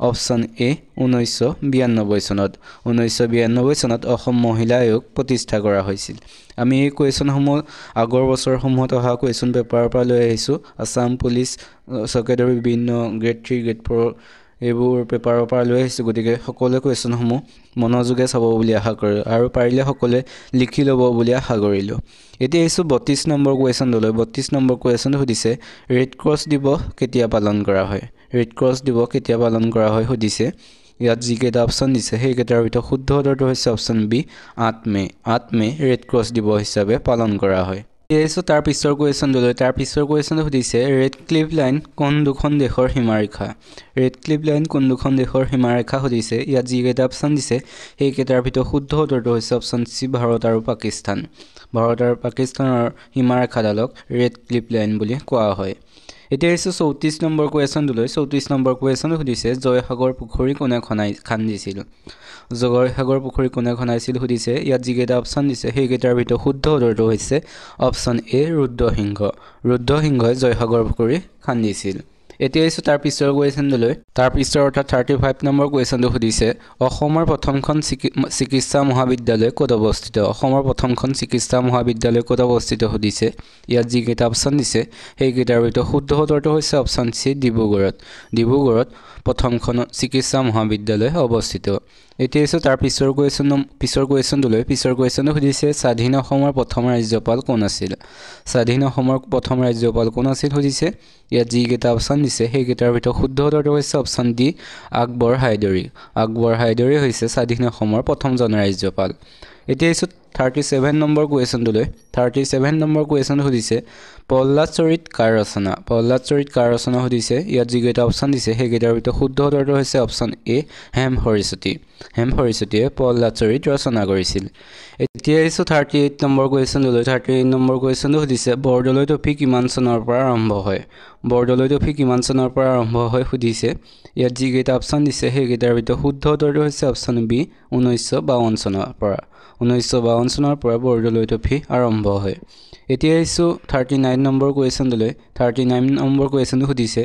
অপশ্যন এ 1992 চনত অসম মহিলা আয়োগ প্ৰতিষ্ঠা কৰা হৈছিল আমি এই কুৱেশ্যনসমূহ আগৰ বছৰসমূহত অহা কুৱেশ্যন পেপাৰৰ পৰা লৈ আহিছোঁ আছাম পুলিচ চৰকাৰৰ বিভিন্ন গ্ৰেড 3 গ্ৰেড 4 এইবোৰ পেপাৰৰ পৰা লৈ আহিছোঁ, গতিকে সকলোৱে কুৱেশ্যনসমূহ মনোযোগে চাব বুলি আশা কৰোঁ আৰু পাৰিলে সকলোৱে লিখি ল'ব বুলি আশা কৰিলোঁ। এতিয়া আহিছোঁ 32 নম্বৰ কুৱেশ্যনটোলৈ। 32 নম্বৰ কুৱেশ্যনটো সুধিছে ৰেড ক্ৰছ দিৱস কেতিয়া পালন কৰা হয়। ৰেড ক্ৰছ দিৱস কেতিয়া পালন কৰা হয় সুধিছে। ইয়াত যিকেইটা অপশ্যন দিছে সেইকেইটাৰ ভিতৰত শুদ্ধ উত্তৰটো হৈছে অপশ্যন বি 8 মে'। 8 মে' ৰেড ক্ৰছ দিৱস হিচাপে পালন কৰা হয়। এতিয়া তাৰ পিছৰ কুৱেশ্যনটোলৈ। তাৰ পিছৰ কুৱেশ্যনটো সুধিছে ৰেড ক্লিফ লাইন কোন দুখন দেশৰ সীমাৰেখা। ৰেড ক্লিফ লাইন কোন দুখন দেশৰ সীমাৰেখা সুধিছে। ইয়াত যিকেইটা অপশ্যন দিছে সেইকেইটাৰ ভিতৰত শুদ্ধ উত্তৰটো হৈছে অপশ্যন চি ভাৰত আৰু পাকিস্তান। ভাৰত আৰু পাকিস্তানৰ সীমাৰেখাডালক ৰেড ক্লিফ লাইন বুলি কোৱা হয়। এতিয়া আহিছোঁ 34 নম্বৰ কুৱেশ্যনটোলৈ। 34 নম্বৰ কুৱেশ্যনটো সুধিছে জয়সাগৰ পুখুৰী কোনে খান্দিছিল। জয়সাগৰ পুখুৰী কোনে খন্দাইছিল সুধিছে। ইয়াত যিকেইটা অপশ্যন দিছে সেইকেইটাৰ ভিতৰত শুদ্ধ উত্তৰটো হৈছে অপশ্যন এ ৰুদ্ৰসিংহ। ৰুদ্ৰসিংহই জয়সাগৰ পুখুৰী খান্দিছিল। এতিয়া আহিছোঁ তাৰ পিছৰ কুৱেশ্যনটোলৈ। তাৰ পিছৰ অৰ্থাৎ 35 নম্বৰ কুৱেশ্যনটো সুধিছে অসমৰ প্ৰথমখন চিকিৎসা মহাবিদ্যালয় ক'ত অৱস্থিত। অসমৰ প্ৰথমখন চিকিৎসা মহাবিদ্যালয় ক'ত অৱস্থিত সুধিছে। ইয়াত যিকেইটা অপশ্যন দিছে সেইকেইটাৰ ভিতৰত শুদ্ধ উত্তৰটো হৈছে অপশ্যন চি ডিব্ৰুগড়ত। ডিব্ৰুগড়ত প্ৰথমখন চিকিৎসা মহাবিদ্যালয় অৱস্থিত। এতিয়া আহিছোঁ তাৰ পিছৰ কুৱেশ্যনটোলৈ। পিছৰ কুৱেশ্যনটো সুধিছে স্বাধীন অসমৰ প্ৰথম ৰাজ্যপাল কোন আছিল। স্বাধীন অসমৰ প্ৰথম ৰাজ্যপাল কোন আছিল সুধিছে। ইয়াত যিকেইটা অপশ্যন দিছে সেইকেইটাৰ ভিতৰত শুদ্ধ উত্তৰটো হৈছে অপশ্যন ডি আকবৰ হাইদৰি। আকবৰ হাইদৰি হৈছে স্বাধীন অসমৰ প্ৰথমজন ৰাজ্যপাল। এতিয়া আহিছোঁ 37 নম্বৰ কুৱেশ্যনটোলৈ। 37 নম্বৰ কুৱেশ্যনটো সুধিছে প্ৰহ্লাদ চৰিত কাৰ ৰচনা। প্ৰহ্লাদ চৰিত কাৰ ৰচনা সুধিছে। ইয়াত যিকেইটা অপশ্যন দিছে সেইকেইটাৰ ভিতৰত শুদ্ধ উত্তৰটো হৈছে অপশ্যন এ হেম সৰস্বতী। হেম সৰস্বতীয়ে প্ৰহ্লাদ চৰিত ৰচনা কৰিছিল। এতিয়া আহিছোঁ 38 নম্বৰ কুৱেশ্যনটোলৈ। 38 নম্বৰ কুৱেশ্যনটো সুধিছে বৰদলৈ ট্ৰফী কিমান চনৰ পৰা আৰম্ভ হয়। বৰদলৈ ট্ৰফী কিমান চনৰ পৰা আৰম্ভ হয় সুধিছে। ইয়াত যিকেইটা অপশ্যন দিছে সেইকেইটাৰ ভিতৰত শুদ্ধ উত্তৰটো হৈছে অপশ্যন বি 1952 চনৰ পৰা। 1952 চনৰ পৰা বৰদলৈ ট্ৰফী আৰম্ভ হয়। এতিয়া আহিছোঁ 39 নম্বৰ কুৱেশ্যনটোলৈ। 39 নম্বৰ কুৱেশ্যনটো সুধিছে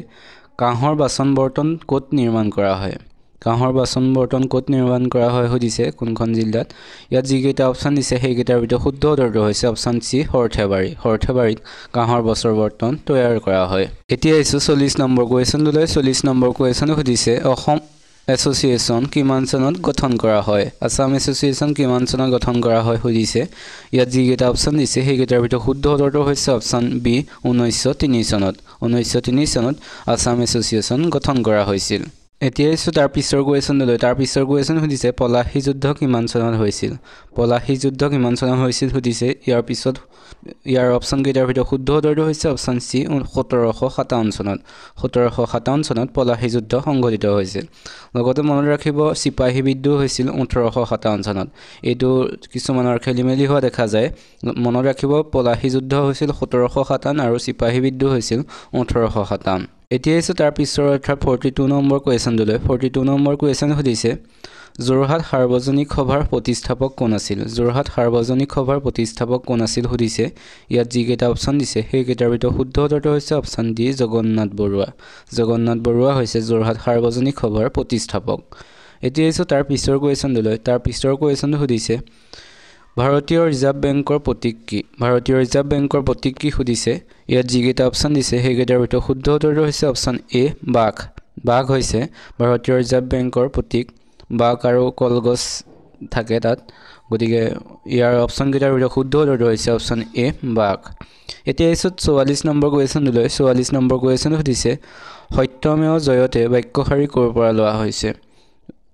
কাঁহৰ বাচন বৰ্তন ক'ত নিৰ্মাণ কৰা হয়। কাঁহৰ বাচন বৰ্তন ক'ত নিৰ্মাণ কৰা হয় সুধিছে কোনখন জিলাত। ইয়াত যিকেইটা অপশ্যন দিছে সেইকেইটাৰ ভিতৰত শুদ্ধ উত্তৰটো হৈছে অপশ্যন চি সৰ্থেবাৰী। সৰ্থেবাৰীত কাঁহৰ বাচন বৰ্তন তৈয়াৰ কৰা হয়। এতিয়া আহিছোঁ 40 নম্বৰ কুৱেশ্যনটোলৈ। 40 নম্বৰ কুৱেশ্যনটো সুধিছে অসম এছ'চিয়েশ্যন কিমান চনত গঠন কৰা হয়। আছাম এছ'চিয়েশ্যন কিমান চনত গঠন কৰা হয় সুধিছে। ইয়াত যিকেইটা অপশ্যন দিছে সেইকেইটাৰ ভিতৰত শুদ্ধ উত্তৰটো হৈছে অপশ্যন বি 1903 চনত। 1903 চনত আছাম এছ'চিয়েশ্যন গঠন কৰা হৈছিল। এতিয়া আহিছোঁ তাৰ পিছৰ কুৱেশ্যনটোলৈ। তাৰ পিছৰ কুৱেশ্যন সুধিছে পলাশী যুদ্ধ কিমান চনত হৈছিল। পলাশী যুদ্ধ কিমান চনত হৈছিল সুধিছে। ইয়াৰ অপশ্যনকেইটাৰ ভিতৰত শুদ্ধ উত্তৰটো হৈছে অপশ্যন চি 1757 চনত। 1757 চনত পলাশী যুদ্ধ সংঘটিত হৈছিল। লগতে মনত ৰাখিব চিপাহী বিদ্ৰোহ হৈছিল 1857 চনত। এইটো কিছুমানৰ খেলিমেলি হোৱা দেখা যায়। মনত ৰাখিব পলাশী যুদ্ধ হৈছিল 1757 আৰু চিপাহী বিদ্ৰোহ হৈছিল 1857। এতিয়া আহিছোঁ তাৰ পিছৰ অৰ্থাৎ 42 নম্বৰ কুৱেশ্যনটোলৈ। 42 নম্বৰ কুৱেশ্যন সুধিছে যোৰহাট সাৰ্বজনিক সভাৰ প্ৰতিষ্ঠাপক কোন আছিল। যোৰহাট সাৰ্বজনিক সভাৰ প্ৰতিষ্ঠাপক কোন আছিল সুধিছে। ইয়াত যিকেইটা অপশ্যন দিছে সেইকেইটাৰ ভিতৰত শুদ্ধ উত্তৰটো হৈছে অপশ্যন ডি জগন্নাথ বৰুৱা। জগন্নাথ বৰুৱা হৈছে যোৰহাট সাৰ্বজনিক সভাৰ প্ৰতিষ্ঠাপক। এতিয়া আহিছোঁ তাৰ পিছৰ কুৱেশ্যনটোলৈ। তাৰ পিছৰ কুৱেশ্যনটো সুধিছে ভাৰতীয় ৰিজাৰ্ভ বেংকৰ প্ৰতীক কি। ভাৰতীয় ৰিজাৰ্ভ বেংকৰ প্ৰতীক কি সুধিছে। ইয়াত যিকেইটা অপশ্যন দিছে সেইকেইটাৰ ভিতৰত শুদ্ধ উত্তৰটো হৈছে অপশ্যন এ বাঘ। বাঘ হৈছে ভাৰতীয় ৰিজাৰ্ভ বেংকৰ প্ৰতীক। বাঘ আৰু কলগছ থাকে তাত, গতিকে ইয়াৰ অপশ্যনকেইটাৰ ভিতৰত শুদ্ধ উত্তৰটো হৈছে অপশ্যন এ বাঘ। এতিয়া আহিছোঁ 44 নম্বৰ কুৱেশ্যনটোলৈ। 44 নম্বৰ কুৱেশ্যন সুধিছে সত্যমেৱ জয়তে বাক্যশাৰী ক'ৰ পৰা লোৱা হৈছে।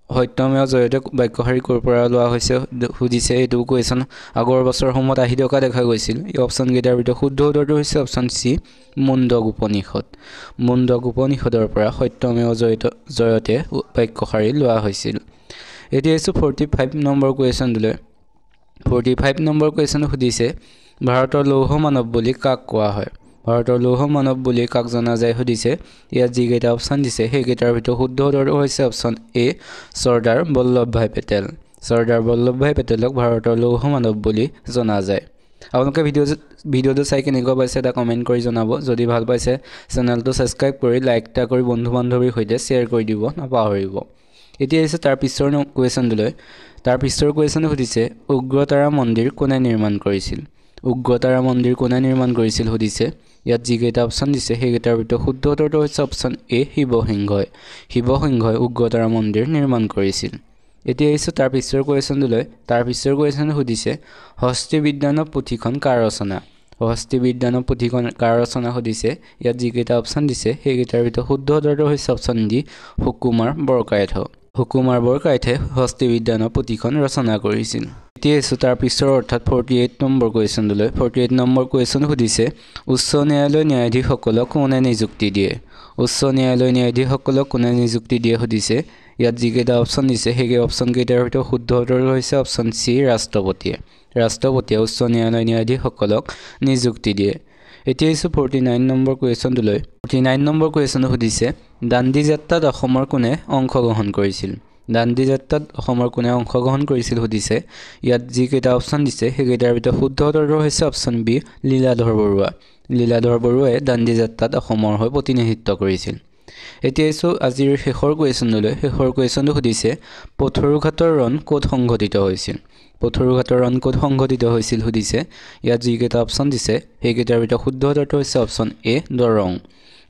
সত্যমেৱ জয়তে বাক্যশাৰী ক'ৰ পৰা লোৱা হৈছে সুধিছে। এইটো কুৱেশ্যন আগৰ বছৰসমূহত আহি থকা দেখা গৈছিল। এই অপশ্যনকেইটাৰ ভিতৰত শুদ্ধ উত্তৰটো হৈছে অপশ্যন চি মুণ্ডক উপনিষদ। মুণ্ডক উপনিষদৰ পৰা সত্যমেৱ জয়তে বাক্যশাৰী লোৱা হৈছিল। এতিয়া আহিছোঁ 45 নম্বৰ কুৱেশ্যনটোলৈ। 45 নম্বৰ কুৱেশ্যন সুধিছে ভাৰতৰ লৌহ মানৱ বুলি কাক কোৱা হয়। ভাৰতৰ লৌহ মানৱ বুলি কাক জনা যায় সুধিছে। ইয়াত যিকেইটা অপশ্যন দিছে সেইকেইটাৰ ভিতৰত শুদ্ধ উত্তৰটো হৈছে অপশ্যন এ চৰ্দাৰ বল্লভভাই পেটেল। চৰ্দাৰ বল্লভভাই পেটেলক ভাৰতৰ লৌহ মানৱ বুলি জনা যায়। আপোনালোকে ভিডিঅ'টো চাই কেনেকুৱা পাইছে এটা কমেণ্ট কৰি জনাব। যদি ভাল পাইছে চেনেলটো ছাবস্ক্ৰাইব কৰি লাইক এটা কৰি বন্ধু বান্ধৱীৰ সৈতে শ্বেয়াৰ কৰি দিব নাপাহৰিব। এতিয়া আহিছে তাৰ পিছৰ কুৱেশ্যনটোলৈ। তাৰ পিছৰ কুৱেশ্যন সুধিছে উগ্ৰতাৰা মন্দিৰ কোনে নিৰ্মাণ কৰিছিল। উগ্ৰতাৰা মন্দিৰ কোনে নিৰ্মাণ কৰিছিল সুধিছে। ইয়াত যিকেইটা অপশ্যন দিছে সেইকেইটাৰ ভিতৰত শুদ্ধ উত্তৰটো হৈছে অপশ্যন এ শিৱসিংহই। শিৱসিংহই উগ্ৰতাৰা মন্দিৰ নিৰ্মাণ কৰিছিল। এতিয়া আহিছোঁ তাৰ পিছৰ কুৱেশ্যনটোলৈ। তাৰ পিছৰ কুৱেশ্যন সুধিছে হস্তি বিদ্যানৱ পুথিখন কাৰ ৰচনা। হস্তি বিদ্যানৱ পুথিখন কাৰ ৰচনা সুধিছে। ইয়াত যিকেইটা অপশ্যন দিছে সেইকেইটাৰ ভিতৰত শুদ্ধ উত্তৰটো হৈছে অপশ্যন ডি সুকুমাৰ বৰকায়থ। সুকুমাৰ বৰকায়থে হস্তি বিদ্যানৱ পুথিখন ৰচনা কৰিছিল। এতিয়া আহিছোঁ তাৰ পিছৰ অৰ্থাৎ 48 নম্বৰ কুৱেশ্যনটোলৈ। 48 নম্বৰ কুৱেশ্যন সুধিছে উচ্চ ন্যায়ালয় ন্যায়াধীশসকলক কোনে নিযুক্তি দিয়ে। উচ্চ ন্যায়ালয় ন্যায়াধীশসকলক কোনে নিযুক্তি দিয়ে সুধিছে। ইয়াত যিকেইটা অপশ্যন দিছে সেই অপশ্যনকেইটাৰ ভিতৰত শুদ্ধ উত্তৰটো হৈছে অপশ্যন চি ৰাষ্ট্ৰপতিয়ে। ৰাষ্ট্ৰপতিয়ে উচ্চ ন্যায়ালয় ন্যায়াধীশসকলক নিযুক্তি দিয়ে। এতিয়া আহিছোঁ 49 নম্বৰ কুৱেশ্যনটোলৈ। 49 নম্বৰ কুৱেশ্যন সুধিছে দাণ্ডি যাত্ৰাত অসমৰ কোনে অংশগ্ৰহণ কৰিছিল। দাণ্ডি যাত্ৰাত অসমৰ কোনে অংশগ্ৰহণ কৰিছিল সুধিছে। ইয়াত যিকেইটা অপশ্যন দিছে সেইকেইটাৰ ভিতৰত শুদ্ধ উত্তৰটো হৈছে অপশ্যন বি লীলাধৰ বৰুৱা। লীলাধৰ বৰুৱাই দাণ্ডি যাত্ৰাত অসমৰ হৈ প্ৰতিনিধিত্ব কৰিছিল। এতিয়া আহিছোঁ আজিৰ শেষৰ কুৱেশ্যনলৈ। শেষৰ কুৱেশ্যনটো সুধিছে পথৰুঘাটৰ ৰণ ক'ত সংঘটিত হৈছিল। পথৰুঘাটৰ ৰণ ক'ত সংঘটিত হৈছিল সুধিছে। ইয়াত যিকেইটা অপশ্যন দিছে সেইকেইটাৰ ভিতৰত শুদ্ধ উত্তৰটো হৈছে অপশ্যন এ দৰং।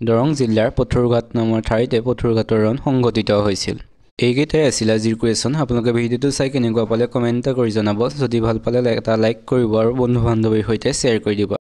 দৰং জিলাৰ পথৰুঘাট নামৰ ঠাইতে পথৰুঘাটৰ ৰণ সংঘটিত হৈছিল। এইকেইটাই আছিল আজিৰ কুৱেশ্যন। আপোনালোকে ভিডিঅ'টো চাই কেনেকুৱা পালে কমেণ্ট কৰি জনাব। যদি ভাল পালে এটা লাইক কৰিব আৰু বন্ধু বান্ধৱীৰ সৈতে শ্বেয়াৰ কৰি দিব।